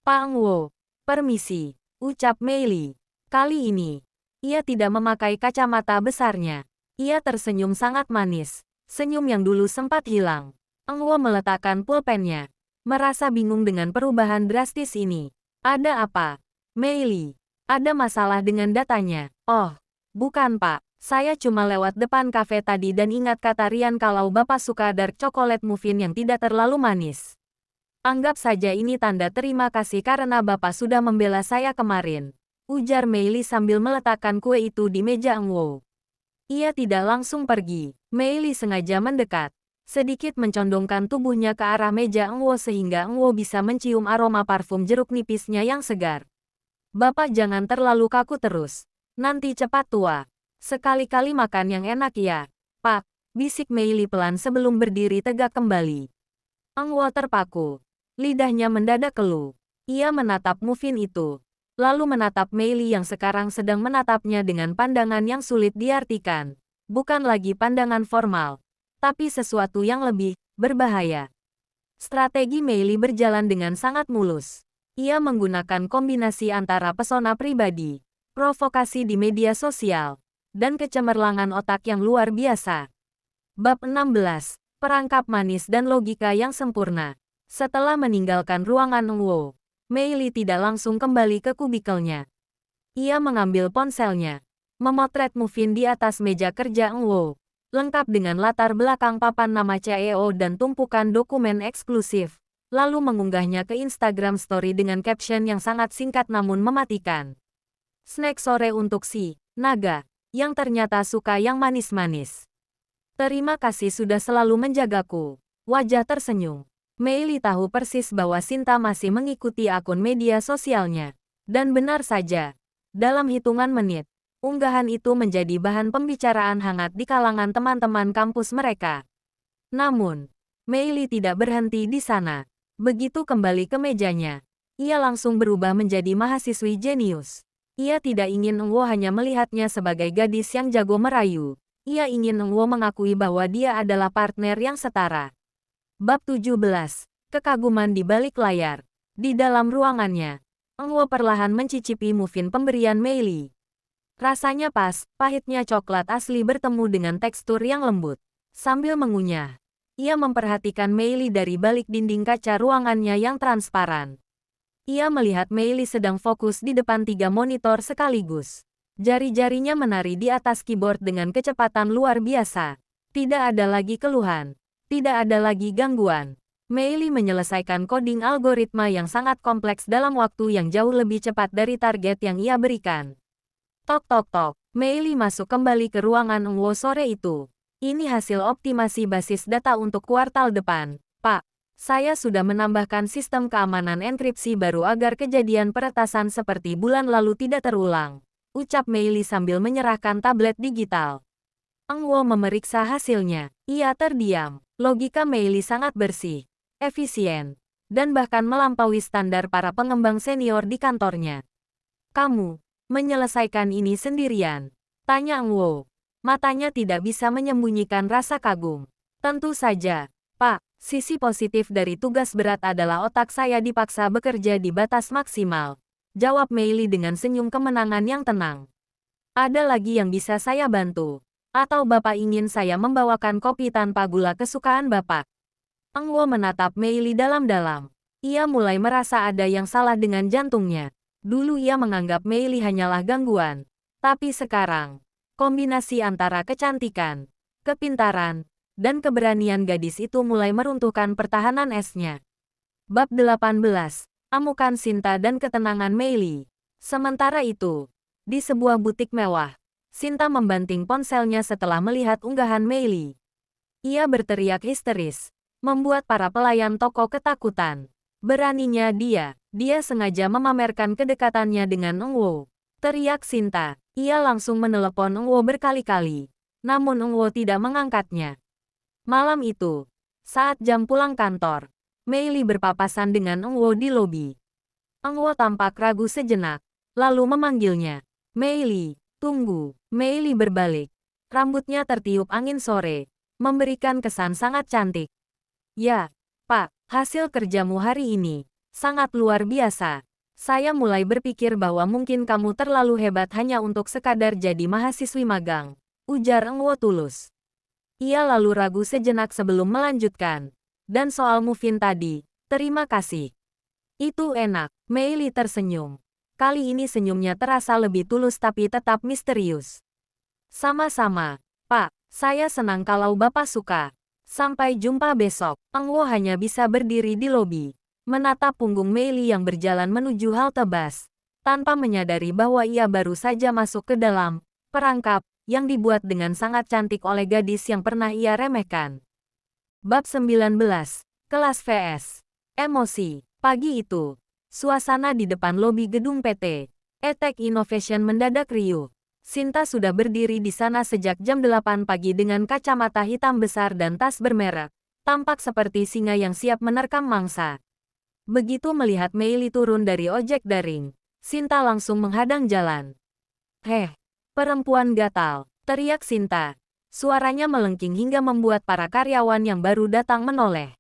"Pak Eng Wo, permisi," ucap Mei Li. Kali ini, ia tidak memakai kacamata besarnya. Ia tersenyum sangat manis. Senyum yang dulu sempat hilang. Eng Wo meletakkan pulpennya. Merasa bingung dengan perubahan drastis ini. "Ada apa?" "Mei Li, ada masalah dengan datanya." "Oh, bukan Pak. Saya cuma lewat depan kafe tadi dan ingat kata Rian kalau Bapak suka dark chocolate muffin yang tidak terlalu manis. Anggap saja ini tanda terima kasih karena Bapak sudah membela saya kemarin," ujar Mei Li sambil meletakkan kue itu di meja Eng Wo. Ia tidak langsung pergi. Mei Li sengaja mendekat, sedikit mencondongkan tubuhnya ke arah meja Eng Wo sehingga Eng Wo bisa mencium aroma parfum jeruk nipisnya yang segar. "Bapak jangan terlalu kaku terus. Nanti cepat tua. Sekali-kali makan yang enak ya, Pak," bisik Mei Li pelan sebelum berdiri tegak kembali. Eng Wo terpaku. Lidahnya mendadak keluh. Ia menatap muffin itu, lalu menatap Mei Li yang sekarang sedang menatapnya dengan pandangan yang sulit diartikan. Bukan lagi pandangan formal, tapi sesuatu yang lebih berbahaya. Strategi Mei Li berjalan dengan sangat mulus. Ia menggunakan kombinasi antara pesona pribadi, provokasi di media sosial, dan kecemerlangan otak yang luar biasa. Bab 16. Perangkap manis dan logika yang sempurna. Setelah meninggalkan ruangan Eng Wo, Mei Li tidak langsung kembali ke kubikelnya. Ia mengambil ponselnya, memotret muffin di atas meja kerja Eng Wo, lengkap dengan latar belakang papan nama CEO dan tumpukan dokumen eksklusif, lalu mengunggahnya ke Instagram Story dengan caption yang sangat singkat namun mematikan. "Snack sore untuk si naga yang ternyata suka yang manis-manis. Terima kasih sudah selalu menjagaku." Wajah tersenyum. Mei Li tahu persis bahwa Sinta masih mengikuti akun media sosialnya. Dan benar saja, dalam hitungan menit, unggahan itu menjadi bahan pembicaraan hangat di kalangan teman-teman kampus mereka. Namun, Mei Li tidak berhenti di sana. Begitu kembali ke mejanya, ia langsung berubah menjadi mahasiswi jenius. Ia tidak ingin Eng Wo hanya melihatnya sebagai gadis yang jago merayu. Ia ingin Eng Wo mengakui bahwa dia adalah partner yang setara. Bab 17. Kekaguman di balik layar. Di dalam ruangannya, Eng Wo perlahan mencicipi muffin pemberian Mei Li. Rasanya pas, pahitnya coklat asli bertemu dengan tekstur yang lembut. Sambil mengunyah, ia memperhatikan Mei Li dari balik dinding kaca ruangannya yang transparan. Ia melihat Mei Li sedang fokus di depan 3 monitor sekaligus. Jari-jarinya menari di atas keyboard dengan kecepatan luar biasa. Tidak ada lagi keluhan. Tidak ada lagi gangguan. Mei Li menyelesaikan coding algoritma yang sangat kompleks dalam waktu yang jauh lebih cepat dari target yang ia berikan. Tok tok tok. Mei Li masuk kembali ke ruangan Eng Wo sore itu. "Ini hasil optimasi basis data untuk kuartal depan, Pak. Saya sudah menambahkan sistem keamanan enkripsi baru agar kejadian peretasan seperti bulan lalu tidak terulang," ucap Mei Li sambil menyerahkan tablet digital. Eng Wo memeriksa hasilnya. Ia terdiam. Logika Mei Li sangat bersih, efisien, dan bahkan melampaui standar para pengembang senior di kantornya. "Kamu menyelesaikan ini sendirian?" tanya Eng Wo. Matanya tidak bisa menyembunyikan rasa kagum. "Tentu saja, Pak. Sisi positif dari tugas berat adalah otak saya dipaksa bekerja di batas maksimal," jawab Mei Li dengan senyum kemenangan yang tenang. "Ada lagi yang bisa saya bantu? Atau Bapak ingin saya membawakan kopi tanpa gula kesukaan Bapak?" Eng Wo menatap Mei Li dalam-dalam. Ia mulai merasa ada yang salah dengan jantungnya. Dulu ia menganggap Mei Li hanyalah gangguan. Tapi sekarang, kombinasi antara kecantikan, kepintaran, dan keberanian gadis itu mulai meruntuhkan pertahanan esnya. Bab 18. Amukan Sinta dan ketenangan Mei Li. Sementara itu, di sebuah butik mewah, Sinta membanting ponselnya setelah melihat unggahan Mei Li. Ia berteriak histeris, membuat para pelayan toko ketakutan. Beraninya dia Dia sengaja memamerkan kedekatannya dengan Eng Wo. Teriak Sinta. Ia langsung menelepon Eng Wo berkali-kali. Namun Eng Wo tidak mengangkatnya. Malam itu, saat jam pulang kantor, Mei Li berpapasan dengan Eng Wo di lobi. Eng Wo tampak ragu sejenak, lalu memanggilnya. Mei Li, tunggu. Mei Li berbalik. Rambutnya tertiup angin sore, memberikan kesan sangat cantik. Ya, Pak, hasil kerjamu hari ini sangat luar biasa. Saya mulai berpikir bahwa mungkin kamu terlalu hebat hanya untuk sekadar jadi mahasiswi magang, ujar Eng Wo tulus. Ia lalu ragu sejenak sebelum melanjutkan. Dan soal Mufin tadi, terima kasih. Itu enak, Mei Li tersenyum. Kali ini senyumnya terasa lebih tulus tapi tetap misterius. Sama-sama, Pak, saya senang kalau Bapak suka. Sampai jumpa besok. Eng Wo hanya bisa berdiri di lobi, menatap punggung Mei Li yang berjalan menuju halte bus, tanpa menyadari bahwa ia baru saja masuk ke dalam perangkap yang dibuat dengan sangat cantik oleh gadis yang pernah ia remehkan. Bab 19. Kelas VS. Emosi. Pagi itu, suasana di depan lobi gedung PT Etek Innovation mendadak riuh. Sinta sudah berdiri di sana sejak jam 8 pagi dengan kacamata hitam besar dan tas bermerek, tampak seperti singa yang siap menerkam mangsa. Begitu melihat Mei Li turun dari ojek daring, Sinta langsung menghadang jalan. "Heh, perempuan gatal," teriak Sinta. Suaranya melengking hingga membuat para karyawan yang baru datang menoleh.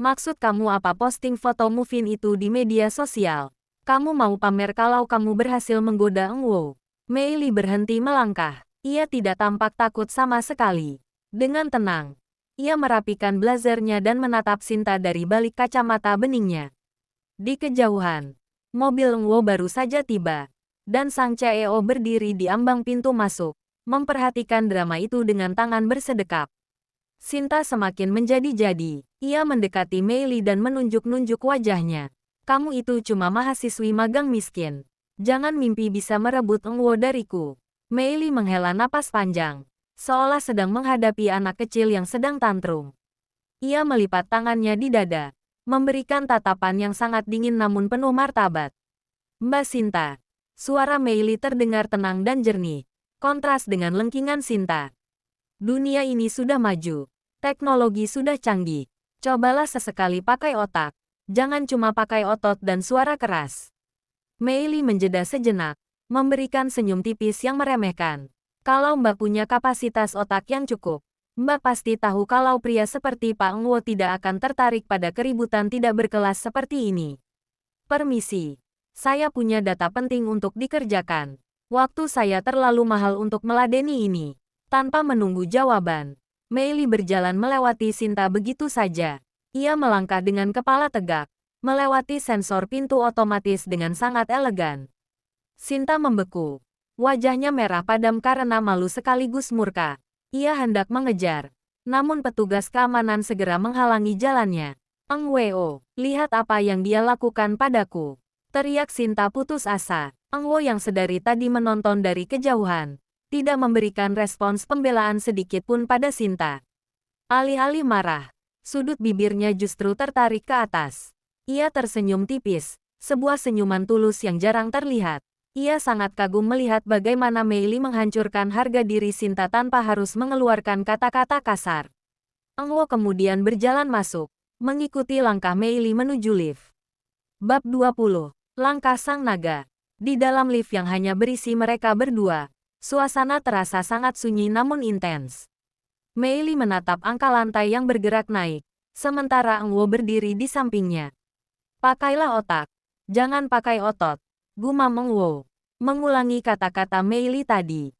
"Maksud kamu apa posting foto Mufin itu di media sosial? Kamu mau pamer kalau kamu berhasil menggoda Eng Wo?" Mei Li berhenti melangkah. Ia tidak tampak takut sama sekali. Dengan tenang, ia merapikan blazernya dan menatap Sinta dari balik kacamata beningnya. Di kejauhan, mobil Eng Wo baru saja tiba, dan sang CEO berdiri di ambang pintu masuk, memperhatikan drama itu dengan tangan bersedekap. Sinta semakin menjadi-jadi. Ia mendekati Mei Li dan menunjuk-nunjuk wajahnya. "Kamu itu cuma mahasiswi magang miskin. Jangan mimpi bisa merebut Eng Wo dariku." Mei Li menghela napas panjang, seolah sedang menghadapi anak kecil yang sedang tantrum. Ia melipat tangannya di dada, memberikan tatapan yang sangat dingin namun penuh martabat. "Mbak Sinta." Suara Mei Li terdengar tenang dan jernih, kontras dengan lengkingan Sinta. "Dunia ini sudah maju. Teknologi sudah canggih. Cobalah sesekali pakai otak. Jangan cuma pakai otot dan suara keras." Mei Li menjeda sejenak, memberikan senyum tipis yang meremehkan. "Kalau Mbak punya kapasitas otak yang cukup, Mbak pasti tahu kalau pria seperti Pak Eng Wo tidak akan tertarik pada keributan tidak berkelas seperti ini. Permisi, saya punya data penting untuk dikerjakan. Waktu saya terlalu mahal untuk meladeni ini." Tanpa menunggu jawaban, Mei Li berjalan melewati Sinta begitu saja. Ia melangkah dengan kepala tegak, melewati sensor pintu otomatis dengan sangat elegan. Sinta membeku. Wajahnya merah padam karena malu sekaligus murka. Ia hendak mengejar, namun petugas keamanan segera menghalangi jalannya. "Eng Wo, lihat apa yang dia lakukan padaku," teriak Sinta putus asa. Eng Wo yang sedari tadi menonton dari kejauhan, tidak memberikan respons pembelaan sedikit pun pada Sinta. Alih-alih marah, sudut bibirnya justru tertarik ke atas. Ia tersenyum tipis, sebuah senyuman tulus yang jarang terlihat. Ia sangat kagum melihat bagaimana Mei Li menghancurkan harga diri Sinta tanpa harus mengeluarkan kata-kata kasar. Eng Wo kemudian berjalan masuk, mengikuti langkah Mei Li menuju lift. Bab 20. Langkah Sang Naga. Di dalam lift yang hanya berisi mereka berdua, suasana terasa sangat sunyi namun intens. Mei Li menatap angka lantai yang bergerak naik, sementara Eng Wo berdiri di sampingnya. "Pakailah otak, jangan pakai otot," gumam Eng Wo, mengulangi kata-kata Mei Li tadi.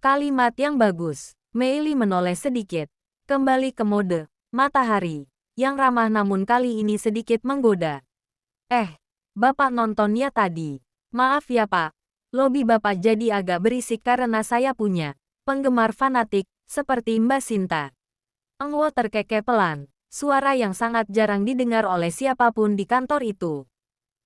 Kalimat yang bagus. Mei Li menoleh sedikit, kembali ke mode matahari, yang ramah namun kali ini sedikit menggoda. Bapak nonton ya tadi? Maaf ya Pak, lobi Bapak jadi agak berisik karena saya punya penggemar fanatik, seperti Mbak Sinta." Eng Wo terkekeh pelan, suara yang sangat jarang didengar oleh siapapun di kantor itu.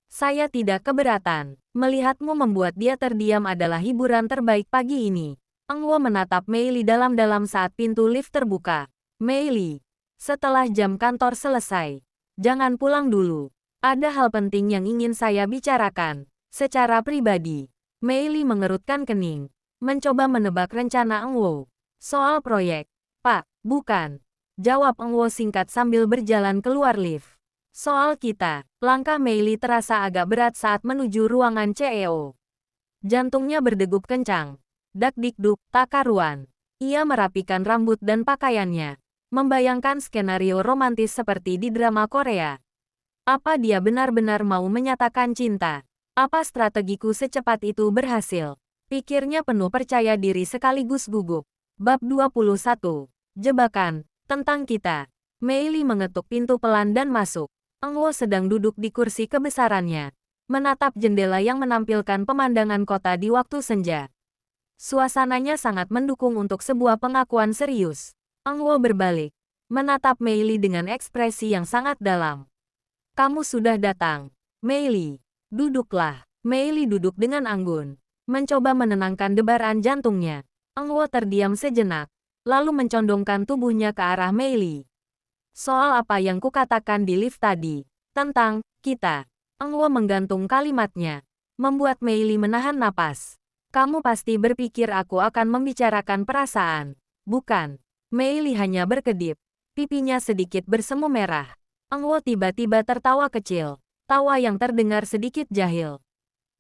"Saya tidak keberatan. Melihatmu membuat dia terdiam adalah hiburan terbaik pagi ini." Eng Wo menatap Mei Li dalam-dalam saat pintu lift terbuka. "Mei Li, setelah jam kantor selesai, jangan pulang dulu. Ada hal penting yang ingin saya bicarakan. Secara pribadi, Mei Li mengerutkan kening, mencoba menebak rencana Eng Wo. Soal proyek, Pak, bukan. Jawab Eng Wo singkat sambil berjalan keluar lift. Soal kita, langkah Mei Li terasa agak berat saat menuju ruangan CEO. Jantungnya berdegup kencang. Dak-dikduk, tak karuan. Ia merapikan rambut dan pakaiannya, membayangkan skenario romantis seperti di drama Korea. Apa dia benar-benar mau menyatakan cinta? Apa strategiku secepat itu berhasil? Pikirnya penuh percaya diri sekaligus gugup. Bab 21. Jebakan. Tentang kita. Mei Li mengetuk pintu pelan dan masuk. Eng Wo sedang duduk di kursi kebesarannya, menatap jendela yang menampilkan pemandangan kota di waktu senja. Suasananya sangat mendukung untuk sebuah pengakuan serius. Eng Wo berbalik, menatap Mei Li dengan ekspresi yang sangat dalam. Kamu sudah datang, Mei Li. Duduklah. Mei Li duduk dengan anggun, mencoba menenangkan debaran jantungnya. Eng Wo terdiam sejenak, lalu mencondongkan tubuhnya ke arah Mei Li. Soal apa yang kukatakan di lift tadi, tentang kita. Eng Wo menggantung kalimatnya, membuat Mei Li menahan napas. Kamu pasti berpikir aku akan membicarakan perasaan, bukan? Mei Li hanya berkedip, pipinya sedikit bersemu merah. Eng Wo tiba-tiba tertawa kecil, tawa yang terdengar sedikit jahil.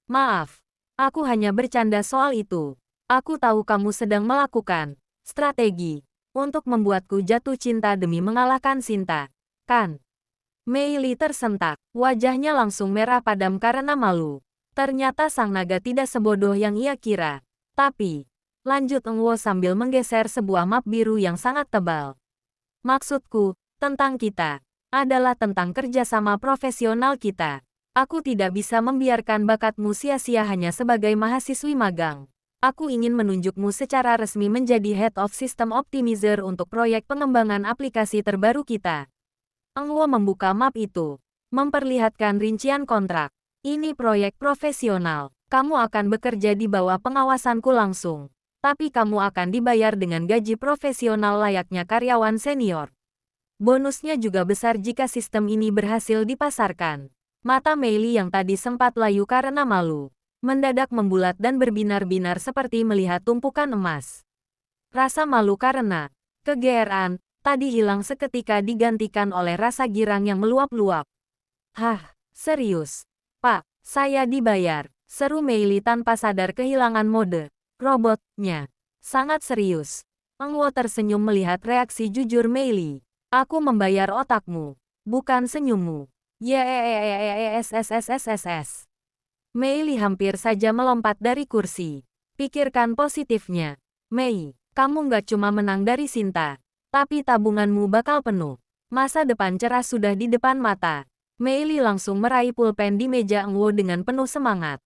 Maaf, aku hanya bercanda soal itu. Aku tahu kamu sedang melakukan strategi untuk membuatku jatuh cinta demi mengalahkan Sinta, kan? Mei Li tersentak, wajahnya langsung merah padam karena malu. Ternyata sang naga tidak sebodoh yang ia kira. Tapi, lanjut Eng Wo sambil menggeser sebuah map biru yang sangat tebal. Maksudku, tentang kita, adalah tentang kerjasama profesional kita. Aku tidak bisa membiarkan bakatmu sia-sia hanya sebagai mahasiswi magang. Aku ingin menunjukmu secara resmi menjadi Head of System Optimizer untuk proyek pengembangan aplikasi terbaru kita. Eng Wo membuka map itu, memperlihatkan rincian kontrak. Ini proyek profesional. Kamu akan bekerja di bawah pengawasanku langsung. Tapi kamu akan dibayar dengan gaji profesional layaknya karyawan senior. Bonusnya juga besar jika sistem ini berhasil dipasarkan. Mata Mei Li yang tadi sempat layu karena malu, mendadak membulat dan berbinar-binar seperti melihat tumpukan emas. Rasa malu karena kegeeran tadi hilang seketika digantikan oleh rasa girang yang meluap-luap. Hah, serius? Pak, saya dibayar, seru Mei Li tanpa sadar kehilangan mode robotnya. Sangat serius. Eng Wo tersenyum melihat reaksi jujur Mei Li. Aku membayar otakmu, bukan senyummu. Yeeeeeeessssss. Mei Li hampir saja melompat dari kursi. Pikirkan positifnya. Mei, kamu nggak cuma menang dari Sinta, tapi tabunganmu bakal penuh. Masa depan cerah sudah di depan mata. Mei Li langsung meraih pulpen di meja Eng Wo dengan penuh semangat.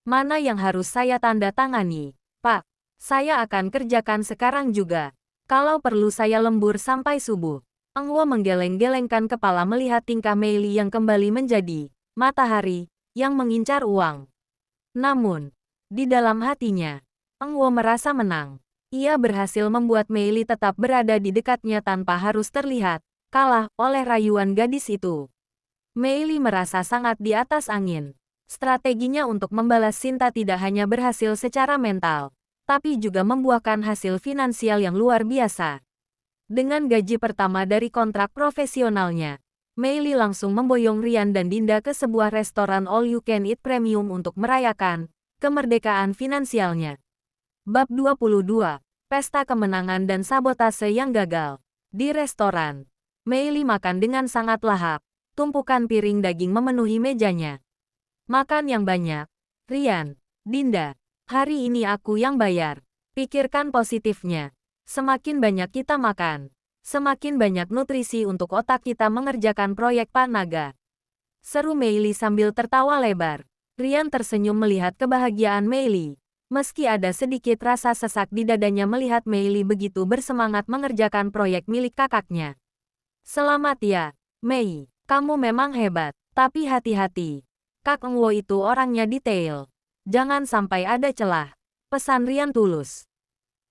Mana yang harus saya tanda tangani? Pak, saya akan kerjakan sekarang juga. Kalau perlu saya lembur sampai subuh. Eng Wo menggeleng-gelengkan kepala melihat tingkah Mei Li yang kembali menjadi matahari yang mengincar uang. Namun, di dalam hatinya, Eng Wo merasa menang. Ia berhasil membuat Mei Li tetap berada di dekatnya tanpa harus terlihat kalah oleh rayuan gadis itu. Mei Li merasa sangat di atas angin. Strateginya untuk membalas Sinta tidak hanya berhasil secara mental, tapi juga membuahkan hasil finansial yang luar biasa. Dengan gaji pertama dari kontrak profesionalnya, Mei Li langsung memboyong Rian dan Dinda ke sebuah restoran all-you-can-eat premium untuk merayakan kemerdekaan finansialnya. Bab 22. Pesta kemenangan dan sabotase yang gagal. Di restoran, Mei Li makan dengan sangat lahap. Tumpukan piring daging memenuhi mejanya. Makan yang banyak. Rian, Dinda, hari ini aku yang bayar. Pikirkan positifnya. Semakin banyak kita makan, semakin banyak nutrisi untuk otak kita mengerjakan proyek Pak Naga. Seru Mei Li sambil tertawa lebar. Rian tersenyum melihat kebahagiaan Mei Li. Meski ada sedikit rasa sesak di dadanya melihat Mei Li begitu bersemangat mengerjakan proyek milik kakaknya. Selamat ya, Mei. Kamu memang hebat. Tapi hati-hati. Kak Eng Wo itu orangnya detail. Jangan sampai ada celah. Pesan Rian tulus.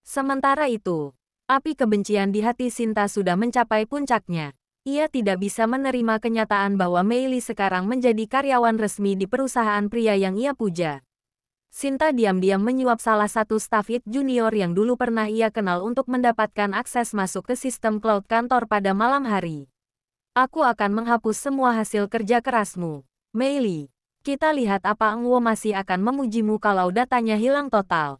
Sementara itu, api kebencian di hati Sinta sudah mencapai puncaknya. Ia tidak bisa menerima kenyataan bahwa Mei Li sekarang menjadi karyawan resmi di perusahaan pria yang ia puja. Sinta diam-diam menyuap salah satu staf IT junior yang dulu pernah ia kenal untuk mendapatkan akses masuk ke sistem cloud kantor pada malam hari. Aku akan menghapus semua hasil kerja kerasmu, Mei Li. Kita lihat apa Engwo masih akan memujimu kalau datanya hilang total.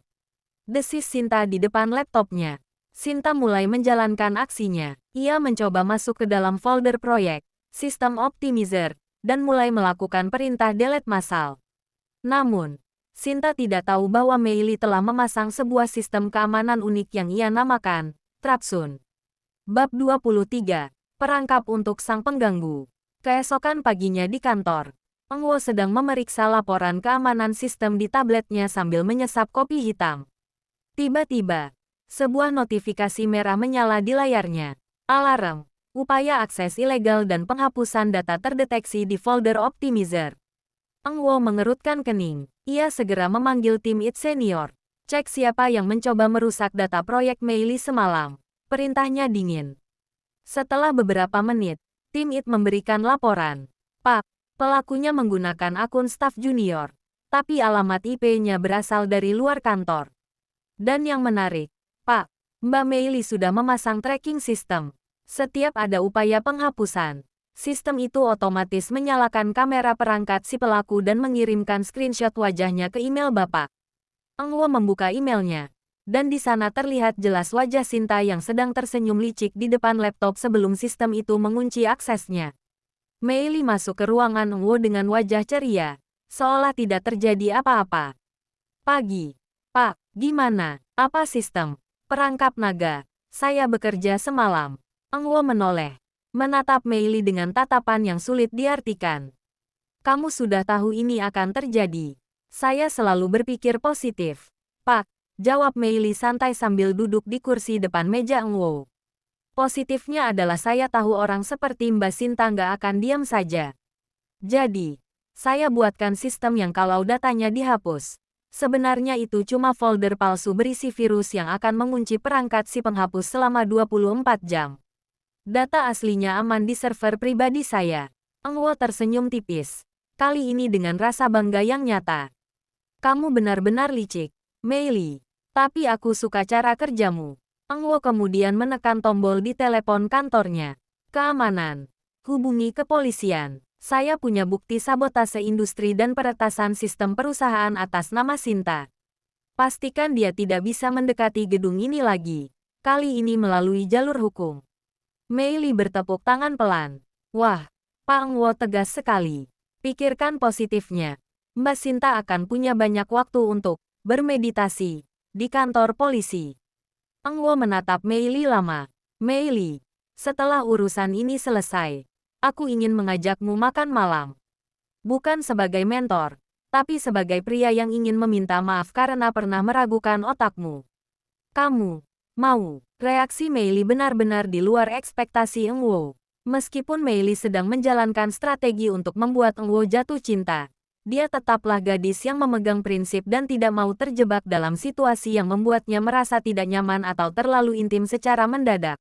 Desis Sinta di depan laptopnya. Sinta mulai menjalankan aksinya. Ia mencoba masuk ke dalam folder proyek, sistem optimizer, dan mulai melakukan perintah delete massal. Namun, Sinta tidak tahu bahwa Mei Li telah memasang sebuah sistem keamanan unik yang ia namakan Trapsun. Bab 23. Perangkap untuk sang pengganggu. Keesokan paginya di kantor, Engwo sedang memeriksa laporan keamanan sistem di tabletnya sambil menyesap kopi hitam. Tiba-tiba, sebuah notifikasi merah menyala di layarnya. Alarm, upaya akses ilegal dan penghapusan data terdeteksi di folder optimizer. Engwo mengerutkan kening. Ia segera memanggil tim IT senior. Cek siapa yang mencoba merusak data proyek Mei Li semalam. Perintahnya dingin. Setelah beberapa menit, tim IT memberikan laporan. Pak, pelakunya menggunakan akun staf junior. Tapi alamat IP-nya berasal dari luar kantor. Dan yang menarik, Pak, Mbak Mei Li sudah memasang tracking system. Setiap ada upaya penghapusan, sistem itu otomatis menyalakan kamera perangkat si pelaku dan mengirimkan screenshot wajahnya ke email Bapak. Engwo membuka emailnya, dan di sana terlihat jelas wajah Sinta yang sedang tersenyum licik di depan laptop sebelum sistem itu mengunci aksesnya. Mei Li masuk ke ruangan Engwo dengan wajah ceria, seolah tidak terjadi apa-apa. Pagi. Pak, gimana? Apa sistem? Perangkap naga. Saya bekerja semalam. Engwo menoleh, menatap Mei Li dengan tatapan yang sulit diartikan. Kamu sudah tahu ini akan terjadi. Saya selalu berpikir positif. Pak, jawab Mei Li santai sambil duduk di kursi depan meja Engwo. Positifnya adalah saya tahu orang seperti Mbak Sinta nggak akan diam saja. Jadi, saya buatkan sistem yang kalau datanya dihapus, sebenarnya itu cuma folder palsu berisi virus yang akan mengunci perangkat si penghapus selama 24 jam. Data aslinya aman di server pribadi saya. Engwo tersenyum tipis. Kali ini dengan rasa bangga yang nyata. Kamu benar-benar licik, Mei Li. Tapi aku suka cara kerjamu. Engwo kemudian menekan tombol di telepon kantornya. Keamanan. Hubungi kepolisian. Saya punya bukti sabotase industri dan peretasan sistem perusahaan atas nama Sinta. Pastikan dia tidak bisa mendekati gedung ini lagi. Kali ini melalui jalur hukum. Mei Li bertepuk tangan pelan. Wah, Pak Engwo tegas sekali. Pikirkan positifnya. Mbak Sinta akan punya banyak waktu untuk bermeditasi di kantor polisi. Engwo menatap Mei Li lama. Mei Li, setelah urusan ini selesai, aku ingin mengajakmu makan malam. Bukan sebagai mentor, tapi sebagai pria yang ingin meminta maaf karena pernah meragukan otakmu. Kamu mau? Reaksi Mei Li benar-benar di luar ekspektasi Engwo. Meskipun Mei Li sedang menjalankan strategi untuk membuat Engwo jatuh cinta, dia tetaplah gadis yang memegang prinsip dan tidak mau terjebak dalam situasi yang membuatnya merasa tidak nyaman atau terlalu intim secara mendadak.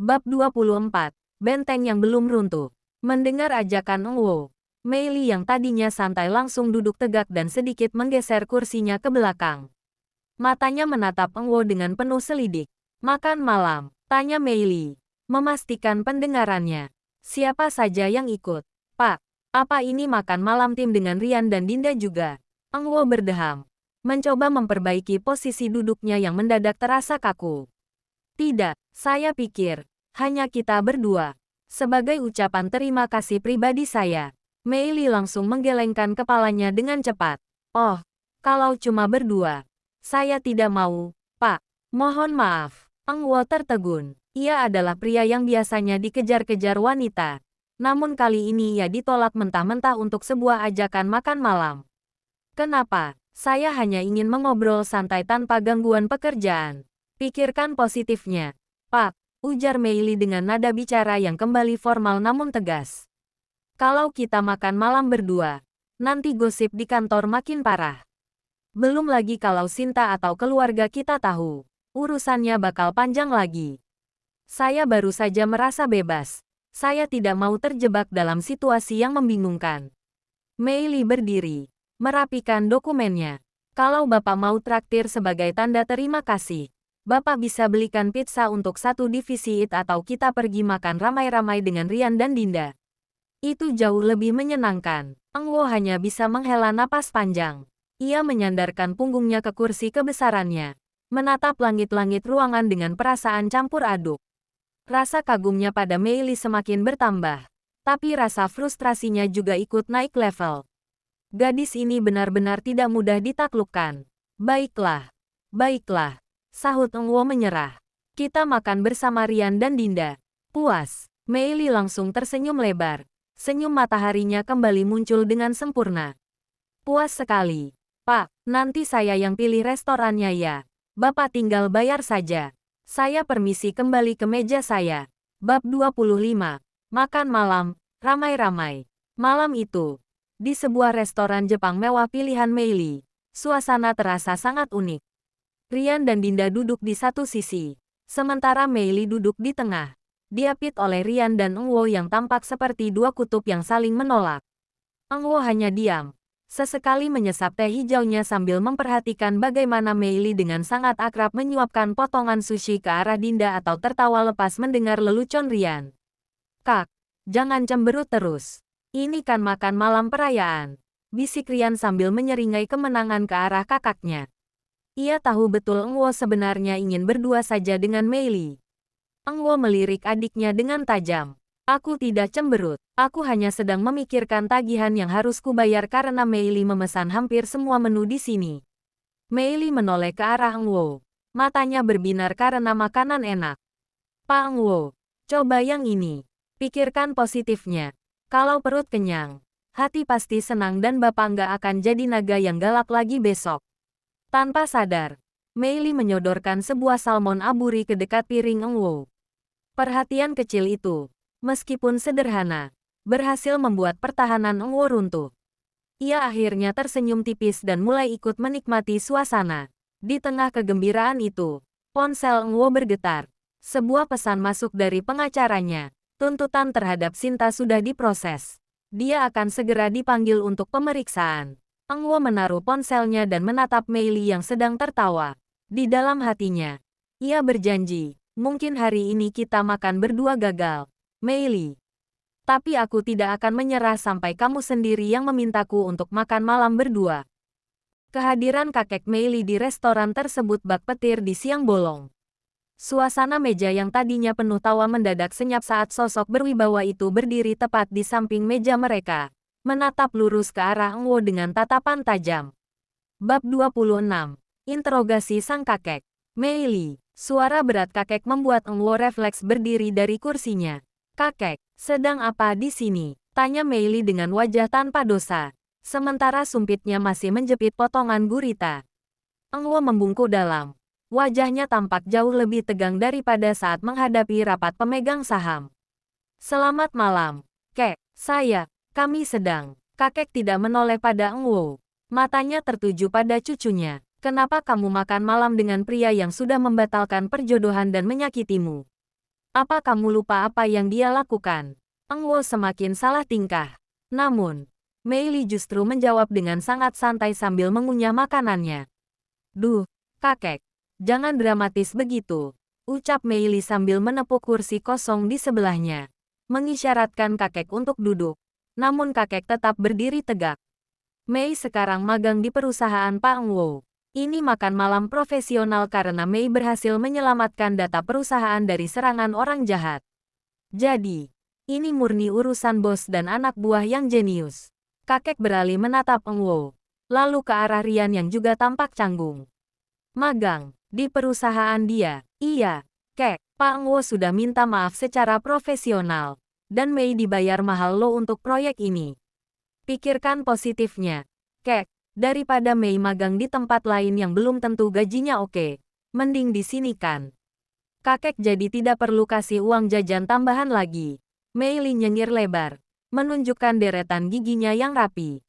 Bab 24. Benteng yang belum runtuh. Mendengar ajakan Engwo, Mei Li yang tadinya santai langsung duduk tegak dan sedikit menggeser kursinya ke belakang. Matanya menatap Engwo dengan penuh selidik. Makan malam, tanya Mei Li, memastikan pendengarannya. Siapa saja yang ikut? Pak, apa ini makan malam tim dengan Rian dan Dinda juga? Engwo berdeham, mencoba memperbaiki posisi duduknya yang mendadak terasa kaku. Tidak, saya pikir, hanya kita berdua. Sebagai ucapan terima kasih pribadi saya, Mei Li langsung menggelengkan kepalanya dengan cepat. Oh, kalau cuma berdua, saya tidak mau, Pak. Mohon maaf. Engwo tertegun. Ia adalah pria yang biasanya dikejar-kejar wanita. Namun kali ini ia ditolak mentah-mentah untuk sebuah ajakan makan malam. Kenapa? Saya hanya ingin mengobrol santai tanpa gangguan pekerjaan. Pikirkan positifnya, Pak, ujar Mei Li dengan nada bicara yang kembali formal namun tegas. Kalau kita makan malam berdua, nanti gosip di kantor makin parah. Belum lagi kalau Sinta atau keluarga kita tahu. Urusannya bakal panjang lagi. Saya baru saja merasa bebas. Saya tidak mau terjebak dalam situasi yang membingungkan. Mei Li berdiri, merapikan dokumennya. Kalau Bapak mau traktir sebagai tanda terima kasih, Bapak bisa belikan pizza untuk satu divisi IT atau kita pergi makan ramai-ramai dengan Rian dan Dinda. Itu jauh lebih menyenangkan. Eng Wo hanya bisa menghela napas panjang. Ia menyandarkan punggungnya ke kursi kebesarannya, menatap langit-langit ruangan dengan perasaan campur aduk. Rasa kagumnya pada Mei Li semakin bertambah, tapi rasa frustrasinya juga ikut naik level. Gadis ini benar-benar tidak mudah ditaklukkan. Baiklah, baiklah, sahut Eng Wo menyerah. Kita makan bersama Rian dan Dinda. Puas, Mei Li langsung tersenyum lebar. Senyum mataharinya kembali muncul dengan sempurna. Puas sekali. Pak, nanti saya yang pilih restorannya ya. Bapak tinggal bayar saja. Saya permisi kembali ke meja saya. Bab 25. Makan malam, ramai-ramai. Malam itu, di sebuah restoran Jepang mewah pilihan Mei Li, suasana terasa sangat unik. Rian dan Dinda duduk di satu sisi, sementara Mei Li duduk di tengah, diapit oleh Rian dan Eng Wo yang tampak seperti dua kutub yang saling menolak. Eng Wo hanya diam, sesekali menyesap teh hijaunya sambil memperhatikan bagaimana Mei Li dengan sangat akrab menyuapkan potongan sushi ke arah Dinda atau tertawa lepas mendengar lelucon Rian. Kak, jangan cemberut terus. Ini kan makan malam perayaan, bisik Rian sambil menyeringai kemenangan ke arah kakaknya. Ia tahu betul Eng Wo sebenarnya ingin berdua saja dengan Mei Li. Eng Wo melirik adiknya dengan tajam. Aku tidak cemberut, aku hanya sedang memikirkan tagihan yang harus kubayar karena Mei Li memesan hampir semua menu di sini. Mei Li menoleh ke arah Eng Wo. Matanya berbinar karena makanan enak. Pak Eng Wo, coba yang ini. Pikirkan positifnya. Kalau perut kenyang, hati pasti senang dan Bapak nggak akan jadi naga yang galak lagi besok. Tanpa sadar, Mei Li menyodorkan sebuah salmon aburi ke dekat piring Eng Wo. Perhatian kecil itu, meskipun sederhana, berhasil membuat pertahanan Eng Wo runtuh. Ia akhirnya tersenyum tipis dan mulai ikut menikmati suasana. Di tengah kegembiraan itu, ponsel Eng Wo bergetar. Sebuah pesan masuk dari pengacaranya. Tuntutan terhadap Sinta sudah diproses. Dia akan segera dipanggil untuk pemeriksaan. Eng Wo menaruh ponselnya dan menatap Mei Li yang sedang tertawa. Di dalam hatinya, ia berjanji, mungkin hari ini kita makan berdua gagal, Mei Li. Tapi aku tidak akan menyerah sampai kamu sendiri yang memintaku untuk makan malam berdua. Kehadiran kakek Mei Li di restoran tersebut bak petir di siang bolong. Suasana meja yang tadinya penuh tawa mendadak senyap saat sosok berwibawa itu berdiri tepat di samping meja mereka, menatap lurus ke arah Eng Wo dengan tatapan tajam. Bab 26. Interogasi sang kakek. Mei Li. Suara berat kakek membuat Eng Wo refleks berdiri dari kursinya. Kakek, sedang apa di sini? Tanya Mei Li dengan wajah tanpa dosa. Sementara sumpitnya masih menjepit potongan gurita. Eng Wo membungkuk dalam. Wajahnya tampak jauh lebih tegang daripada saat menghadapi rapat pemegang saham. Selamat malam, Kek. Kami sedang. Kakek tidak menoleh pada Eng Wo. Matanya tertuju pada cucunya. Kenapa kamu makan malam dengan pria yang sudah membatalkan perjodohan dan menyakitimu? Apa kamu lupa apa yang dia lakukan? Eng Wo semakin salah tingkah. Namun, Mei Li justru menjawab dengan sangat santai sambil mengunyah makanannya. Duh, kakek. Jangan dramatis begitu. Ucap Mei Li sambil menepuk kursi kosong di sebelahnya. Mengisyaratkan kakek untuk duduk. Namun kakek tetap berdiri tegak. Mei sekarang magang di perusahaan Pak Eng Wo. Ini makan malam profesional karena Mei berhasil menyelamatkan data perusahaan dari serangan orang jahat. Jadi, ini murni urusan bos dan anak buah yang jenius. Kakek beralih menatap Eng Wo, lalu ke arah Rian yang juga tampak canggung. Magang, di perusahaan dia. Iya, Kek, Pak Eng Wo sudah minta maaf secara profesional. Dan Mei dibayar mahal lo untuk proyek ini. Pikirkan positifnya, Kek. Daripada Mei magang di tempat lain yang belum tentu gajinya oke. Mending di sini kan. Kakek jadi tidak perlu kasih uang jajan tambahan lagi. Mei Li nyengir lebar, menunjukkan deretan giginya yang rapi.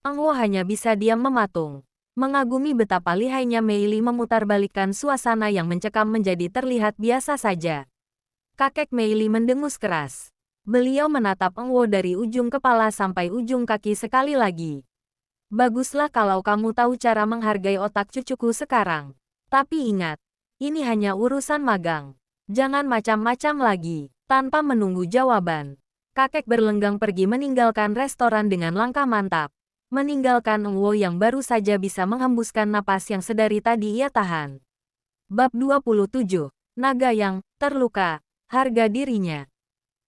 Eng Wo hanya bisa diam mematung. Mengagumi betapa lihainya Mei Li memutarbalikkan suasana yang mencekam menjadi terlihat biasa saja. Kakek Mei Li mendengus keras. Beliau menatap Eng Wo dari ujung kepala sampai ujung kaki sekali lagi. Baguslah kalau kamu tahu cara menghargai otak cucuku sekarang. Tapi ingat, ini hanya urusan magang. Jangan macam-macam lagi. Tanpa menunggu jawaban, kakek berlenggang pergi meninggalkan restoran dengan langkah mantap. Meninggalkan Eng Wo yang baru saja bisa menghembuskan napas yang sedari tadi ia tahan. Bab 27. Naga yang terluka. Harga dirinya.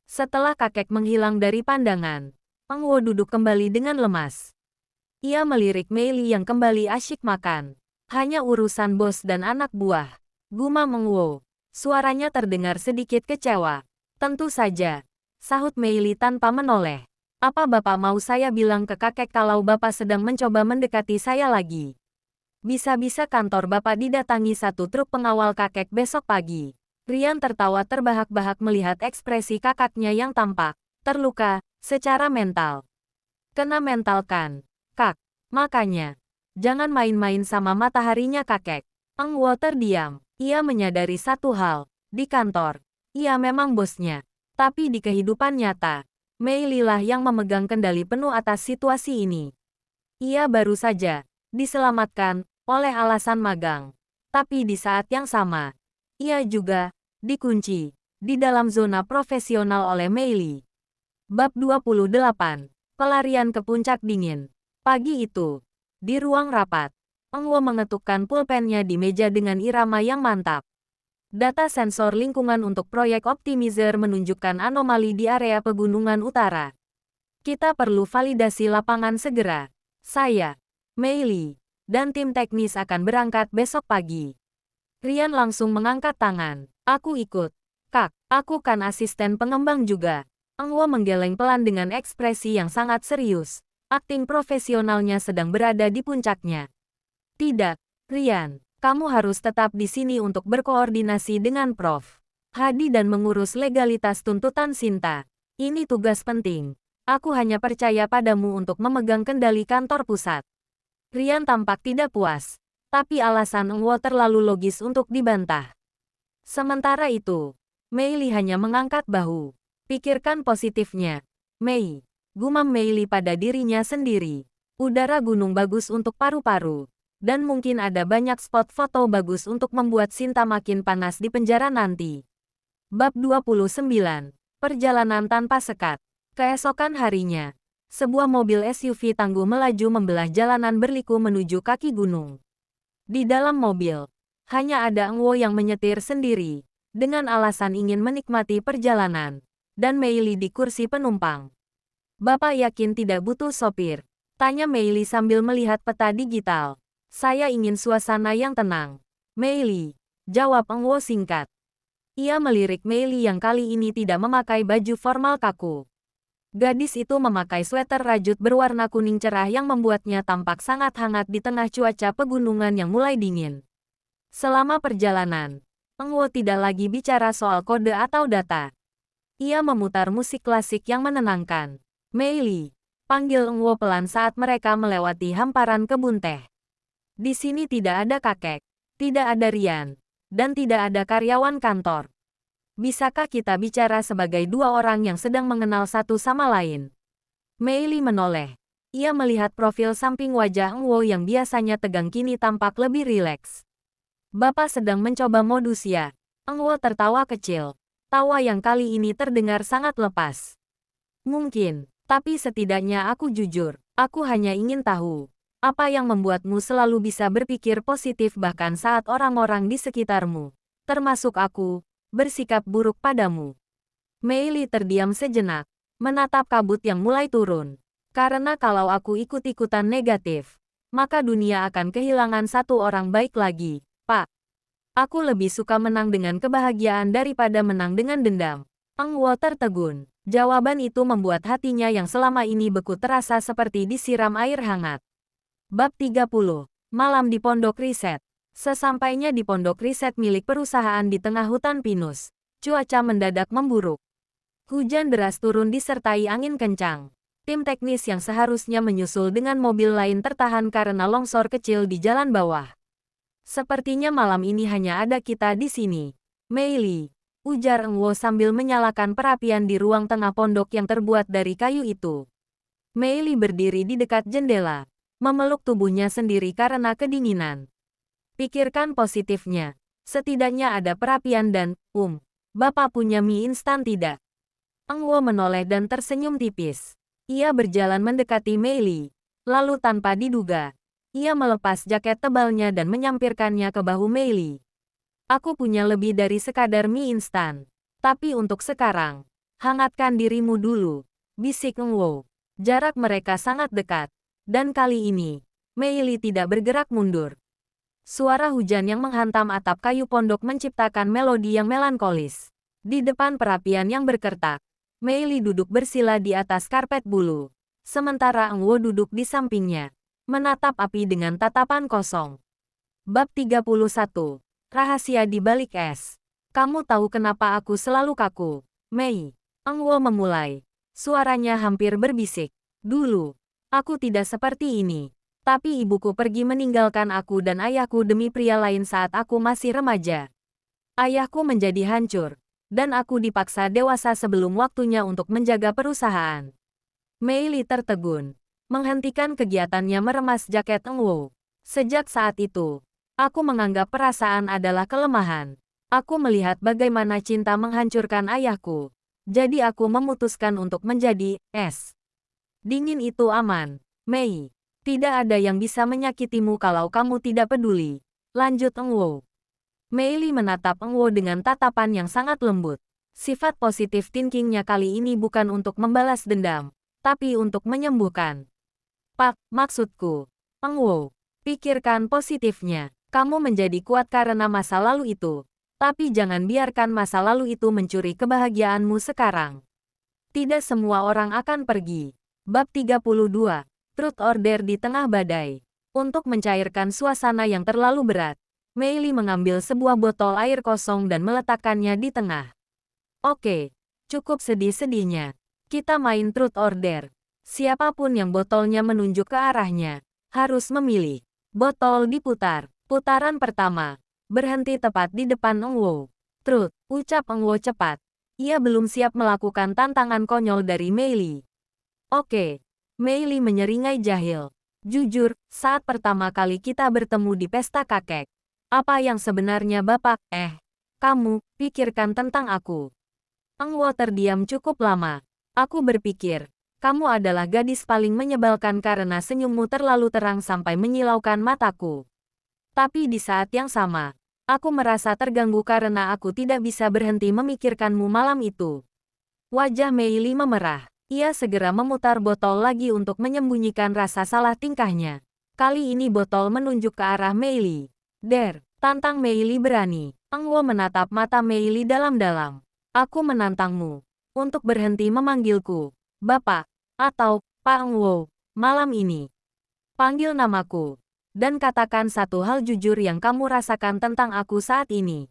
Setelah kakek menghilang dari pandangan, Eng Wo duduk kembali dengan lemas. Ia melirik Mei Li yang kembali asyik makan. Hanya urusan bos dan anak buah. Gumam Eng Wo. Suaranya terdengar sedikit kecewa. Tentu saja, sahut Mei Li tanpa menoleh. Apa Bapak mau saya bilang ke kakek kalau Bapak sedang mencoba mendekati saya lagi? Bisa-bisa kantor Bapak didatangi satu truk pengawal kakek besok pagi. Rian tertawa terbahak-bahak melihat ekspresi kakaknya yang tampak terluka secara mental. Kena mental kan, Kak? Makanya, jangan main-main sama mataharinya kakek. Eng Wo terdiam. Ia menyadari satu hal. Di kantor, ia memang bosnya. Tapi di kehidupan nyata, Mei Li lah yang memegang kendali penuh atas situasi ini. Ia baru saja diselamatkan oleh alasan magang. Tapi di saat yang sama, ia juga dikunci di dalam zona profesional oleh Mei Li. Bab 28. Pelarian ke puncak dingin. Pagi itu, di ruang rapat, Eng Wo mengetukkan pulpennya di meja dengan irama yang mantap. Data sensor lingkungan untuk proyek optimizer menunjukkan anomali di area pegunungan utara. Kita perlu validasi lapangan segera. Saya, Mei Li, dan tim teknis akan berangkat besok pagi. Rian langsung mengangkat tangan. Aku ikut. Kak, aku kan asisten pengembang juga. Eng Wo menggeleng pelan dengan ekspresi yang sangat serius. Akting profesionalnya sedang berada di puncaknya. Tidak, Rian. Kamu harus tetap di sini untuk berkoordinasi dengan Prof. Hadi dan mengurus legalitas tuntutan Sinta. Ini tugas penting. Aku hanya percaya padamu untuk memegang kendali kantor pusat. Rian tampak tidak puas. Tapi alasan Eng Wo terlalu logis untuk dibantah. Sementara itu, Mei Li hanya mengangkat bahu. Pikirkan positifnya. Mei. Gumam Mei Li pada dirinya sendiri. Udara gunung bagus untuk paru-paru. Dan mungkin ada banyak spot foto bagus untuk membuat Sinta makin panas di penjara nanti. Bab 29. Perjalanan tanpa sekat. Keesokan harinya, sebuah mobil SUV tangguh melaju membelah jalanan berliku menuju kaki gunung. Di dalam mobil, hanya ada Eng Wo yang menyetir sendiri, dengan alasan ingin menikmati perjalanan, dan Mei Li di kursi penumpang. Bapak yakin tidak butuh sopir? Tanya Mei Li sambil melihat peta digital. Saya ingin suasana yang tenang. Mei Li, jawab Eng Wo singkat. Ia melirik Mei Li yang kali ini tidak memakai baju formal kaku. Gadis itu memakai sweater rajut berwarna kuning cerah yang membuatnya tampak sangat hangat di tengah cuaca pegunungan yang mulai dingin. Selama perjalanan, Eng Wo tidak lagi bicara soal kode atau data. Ia memutar musik klasik yang menenangkan. Mei Li, panggil Eng Wo pelan saat mereka melewati hamparan kebun teh. Di sini tidak ada kakek, tidak ada Rian, dan tidak ada karyawan kantor. Bisakah kita bicara sebagai dua orang yang sedang mengenal satu sama lain? Mei Li menoleh. Ia melihat profil samping wajah Eng Wo yang biasanya tegang kini tampak lebih rileks. Bapak sedang mencoba modus ya? Eng Wo tertawa kecil. Tawa yang kali ini terdengar sangat lepas. Mungkin, tapi setidaknya aku jujur. Aku hanya ingin tahu. Apa yang membuatmu selalu bisa berpikir positif bahkan saat orang-orang di sekitarmu, termasuk aku, bersikap buruk padamu? Mei Li terdiam sejenak, menatap kabut yang mulai turun. Karena kalau aku ikut-ikutan negatif, maka dunia akan kehilangan satu orang baik lagi, Pak. Aku lebih suka menang dengan kebahagiaan daripada menang dengan dendam. Eng Wo tertegun. Jawaban itu membuat hatinya yang selama ini beku terasa seperti disiram air hangat. Bab 30. Malam di Pondok Riset. Sesampainya di pondok riset milik perusahaan di tengah hutan pinus, cuaca mendadak memburuk. Hujan deras turun disertai angin kencang. Tim teknis yang seharusnya menyusul dengan mobil lain tertahan karena longsor kecil di jalan bawah. Sepertinya malam ini hanya ada kita di sini. Mei Li, ujar Eng Wo sambil menyalakan perapian di ruang tengah pondok yang terbuat dari kayu itu. Mei Li berdiri di dekat jendela, memeluk tubuhnya sendiri karena kedinginan. Pikirkan positifnya. Setidaknya ada perapian dan, Bapak punya mie instan tidak? Eng Wo menoleh dan tersenyum tipis. Ia berjalan mendekati Mei Li. Lalu tanpa diduga, ia melepas jaket tebalnya dan menyampirkannya ke bahu Mei Li. Aku punya lebih dari sekadar mie instan. Tapi untuk sekarang, hangatkan dirimu dulu, bisik Eng Wo. Jarak mereka sangat dekat. Dan kali ini, Mei Li tidak bergerak mundur. Suara hujan yang menghantam atap kayu pondok menciptakan melodi yang melankolis. Di depan perapian yang berkertak, Mei Li duduk bersila di atas karpet bulu. Sementara Eng Wo duduk di sampingnya, menatap api dengan tatapan kosong. Bab 31. Rahasia di balik es. Kamu tahu kenapa aku selalu kaku, Mei? Eng Wo memulai. Suaranya hampir berbisik. Dulu, aku tidak seperti ini. Tapi ibuku pergi meninggalkan aku dan ayahku demi pria lain saat aku masih remaja. Ayahku menjadi hancur, dan aku dipaksa dewasa sebelum waktunya untuk menjaga perusahaan. Mei Li tertegun, menghentikan kegiatannya meremas jaket Eng Wo. Sejak saat itu, aku menganggap perasaan adalah kelemahan. Aku melihat bagaimana cinta menghancurkan ayahku. Jadi aku memutuskan untuk menjadi es. Dingin itu aman, Mei. Tidak ada yang bisa menyakitimu kalau kamu tidak peduli. Lanjut Eng Wo. Mei Li menatap Eng Wo dengan tatapan yang sangat lembut. Sifat positif thinkingnya kali ini bukan untuk membalas dendam, tapi untuk menyembuhkan. Pak, maksudku, Eng Wo, pikirkan positifnya. Kamu menjadi kuat karena masa lalu itu. Tapi jangan biarkan masa lalu itu mencuri kebahagiaanmu sekarang. Tidak semua orang akan pergi. Bab 32. Truth Order di tengah badai. Untuk mencairkan suasana yang terlalu berat, Mei Li mengambil sebuah botol air kosong dan meletakkannya di tengah. Oke, cukup sedih-sedihnya. Kita main Truth Order. Siapapun yang botolnya menunjuk ke arahnya, harus memilih. Botol diputar. Putaran pertama. Berhenti tepat di depan Eng Wo. Truth, ucap Eng Wo cepat. Ia belum siap melakukan tantangan konyol dari Mei Li. Oke. Mei Li menyeringai jahil. Jujur, saat pertama kali kita bertemu di pesta kakek. Apa yang sebenarnya Bapak, kamu, pikirkan tentang aku? Eng Wo terdiam cukup lama. Aku berpikir, kamu adalah gadis paling menyebalkan karena senyummu terlalu terang sampai menyilaukan mataku. Tapi di saat yang sama, aku merasa terganggu karena aku tidak bisa berhenti memikirkanmu malam itu. Wajah Mei Li memerah. Ia segera memutar botol lagi untuk menyembunyikan rasa salah tingkahnya. Kali ini botol menunjuk ke arah Mei Li. Tantang Mei Li berani. Eng Wo menatap mata Mei Li dalam-dalam. Aku menantangmu untuk berhenti memanggilku Bapak atau Pak Eng Wo malam ini. Panggil namaku dan katakan satu hal jujur yang kamu rasakan tentang aku saat ini.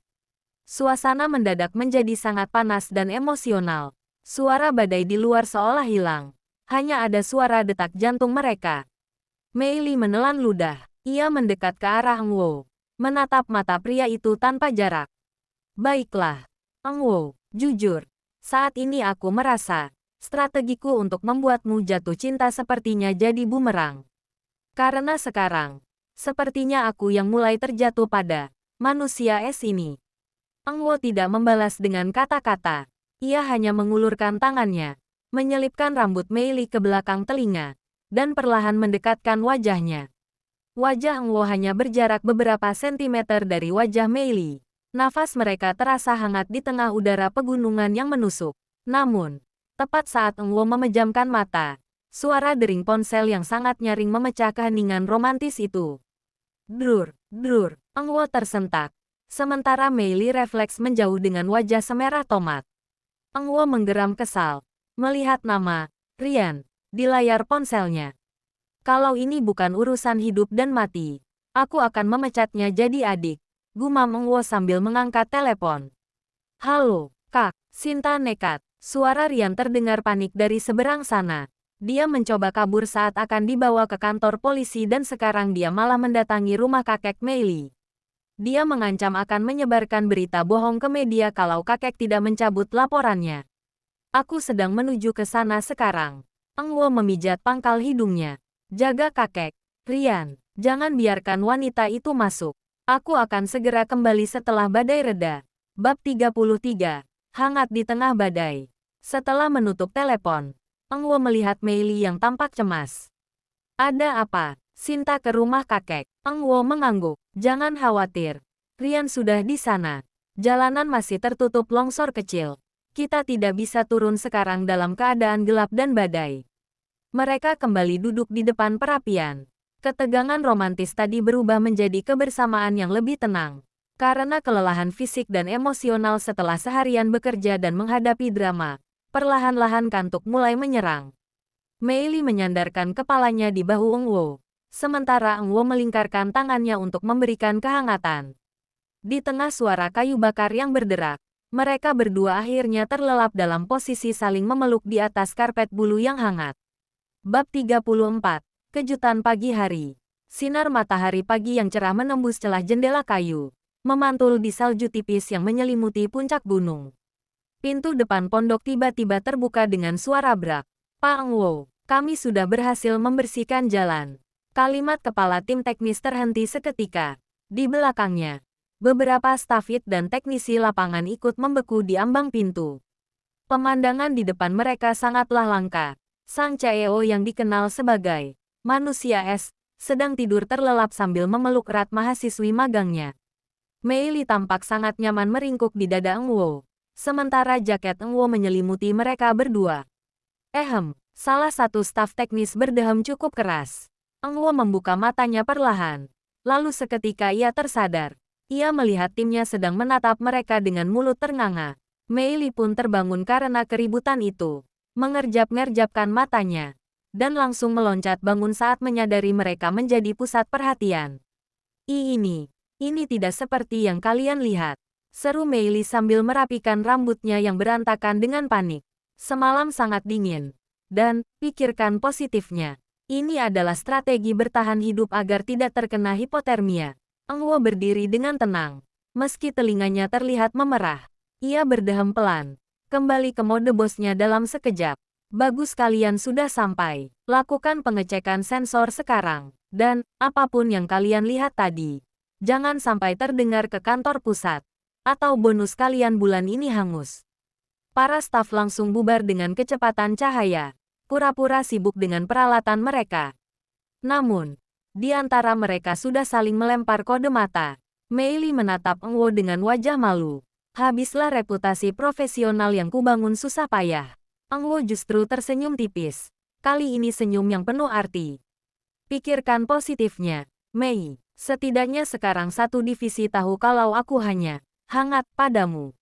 Suasana mendadak menjadi sangat panas dan emosional. Suara badai di luar seolah hilang. Hanya ada suara detak jantung mereka. Mei Li menelan ludah. Ia mendekat ke arah Eng Wo. Menatap mata pria itu tanpa jarak. Baiklah, Eng Wo, jujur. Saat ini aku merasa, strategiku untuk membuatmu jatuh cinta sepertinya jadi bumerang. Karena sekarang, sepertinya aku yang mulai terjatuh pada manusia es ini. Eng Wo tidak membalas dengan kata-kata. Ia hanya mengulurkan tangannya, menyelipkan rambut Mei Li ke belakang telinga, dan perlahan mendekatkan wajahnya. Wajah Eng Wo hanya berjarak beberapa sentimeter dari wajah Mei Li. Nafas mereka terasa hangat di tengah udara pegunungan yang menusuk. Namun, tepat saat Eng Wo memejamkan mata, suara dering ponsel yang sangat nyaring memecah keheningan romantis itu. Drur, drur, Eng Wo tersentak. Sementara Mei Li refleks menjauh dengan wajah semerah tomat. Eng Wo menggeram kesal, melihat nama Rian di layar ponselnya. Kalau ini bukan urusan hidup dan mati, aku akan memecatnya jadi adik, gumam Eng Wo sambil mengangkat telepon. Halo, Kak, Sinta nekat. Suara Rian terdengar panik dari seberang sana. Dia mencoba kabur saat akan dibawa ke kantor polisi dan sekarang dia malah mendatangi rumah kakek Mei Li. Dia mengancam akan menyebarkan berita bohong ke media kalau kakek tidak mencabut laporannya. Aku sedang menuju ke sana sekarang. Eng Wo memijat pangkal hidungnya. Jaga kakek. Rian, jangan biarkan wanita itu masuk. Aku akan segera kembali setelah badai reda. Bab 33. Hangat di tengah badai. Setelah menutup telepon, Eng Wo melihat Mei Li yang tampak cemas. Ada apa? Sinta ke rumah kakek. Eng Wo mengangguk. Jangan khawatir. Rian sudah di sana. Jalanan masih tertutup longsor kecil. Kita tidak bisa turun sekarang dalam keadaan gelap dan badai. Mereka kembali duduk di depan perapian. Ketegangan romantis tadi berubah menjadi kebersamaan yang lebih tenang. Karena kelelahan fisik dan emosional setelah seharian bekerja dan menghadapi drama, perlahan-lahan kantuk mulai menyerang. Mei Li menyandarkan kepalanya di bahu Eng Wo. Sementara Eng Wo melingkarkan tangannya untuk memberikan kehangatan. Di tengah suara kayu bakar yang berderak, mereka berdua akhirnya terlelap dalam posisi saling memeluk di atas karpet bulu yang hangat. Bab 34. Kejutan pagi hari. Sinar matahari pagi yang cerah menembus celah jendela kayu, memantul di salju tipis yang menyelimuti puncak gunung. Pintu depan pondok tiba-tiba terbuka dengan suara brak. Pak Eng Wo, kami sudah berhasil membersihkan jalan. Kalimat kepala tim teknis terhenti seketika. Di belakangnya, beberapa stafit dan teknisi lapangan ikut membeku di ambang pintu. Pemandangan di depan mereka sangatlah langka. Sang CEO yang dikenal sebagai manusia es, sedang tidur terlelap sambil memeluk erat mahasiswi magangnya. Mei Li tampak sangat nyaman meringkuk di dada Eng Wo. Sementara jaket Eng Wo menyelimuti mereka berdua. Salah satu staf teknis berdehem cukup keras. Eng Wo membuka matanya perlahan. Lalu seketika ia tersadar. Ia melihat timnya sedang menatap mereka dengan mulut ternganga. Mei Li pun terbangun karena keributan itu. Mengerjap-ngerjapkan matanya. Dan langsung meloncat bangun saat menyadari mereka menjadi pusat perhatian. Ini tidak seperti yang kalian lihat. Seru Mei Li sambil merapikan rambutnya yang berantakan dengan panik. Semalam sangat dingin. Dan, pikirkan positifnya. Ini adalah strategi bertahan hidup agar tidak terkena hipotermia. Eng Wo berdiri dengan tenang. Meski telinganya terlihat memerah, ia berdehem pelan. Kembali ke mode bosnya dalam sekejap. Bagus kalian sudah sampai. Lakukan pengecekan sensor sekarang. Dan, apapun yang kalian lihat tadi, jangan sampai terdengar ke kantor pusat. Atau bonus kalian bulan ini hangus. Para staf langsung bubar dengan kecepatan cahaya. Pura-pura sibuk dengan peralatan mereka. Namun, di antara mereka sudah saling melempar kode mata. Mei Li menatap Eng Wo dengan wajah malu. Habislah reputasi profesional yang kubangun susah payah. Eng Wo justru tersenyum tipis. Kali ini senyum yang penuh arti. Pikirkan positifnya, Mei. Setidaknya sekarang satu divisi tahu kalau aku hanya hangat padamu.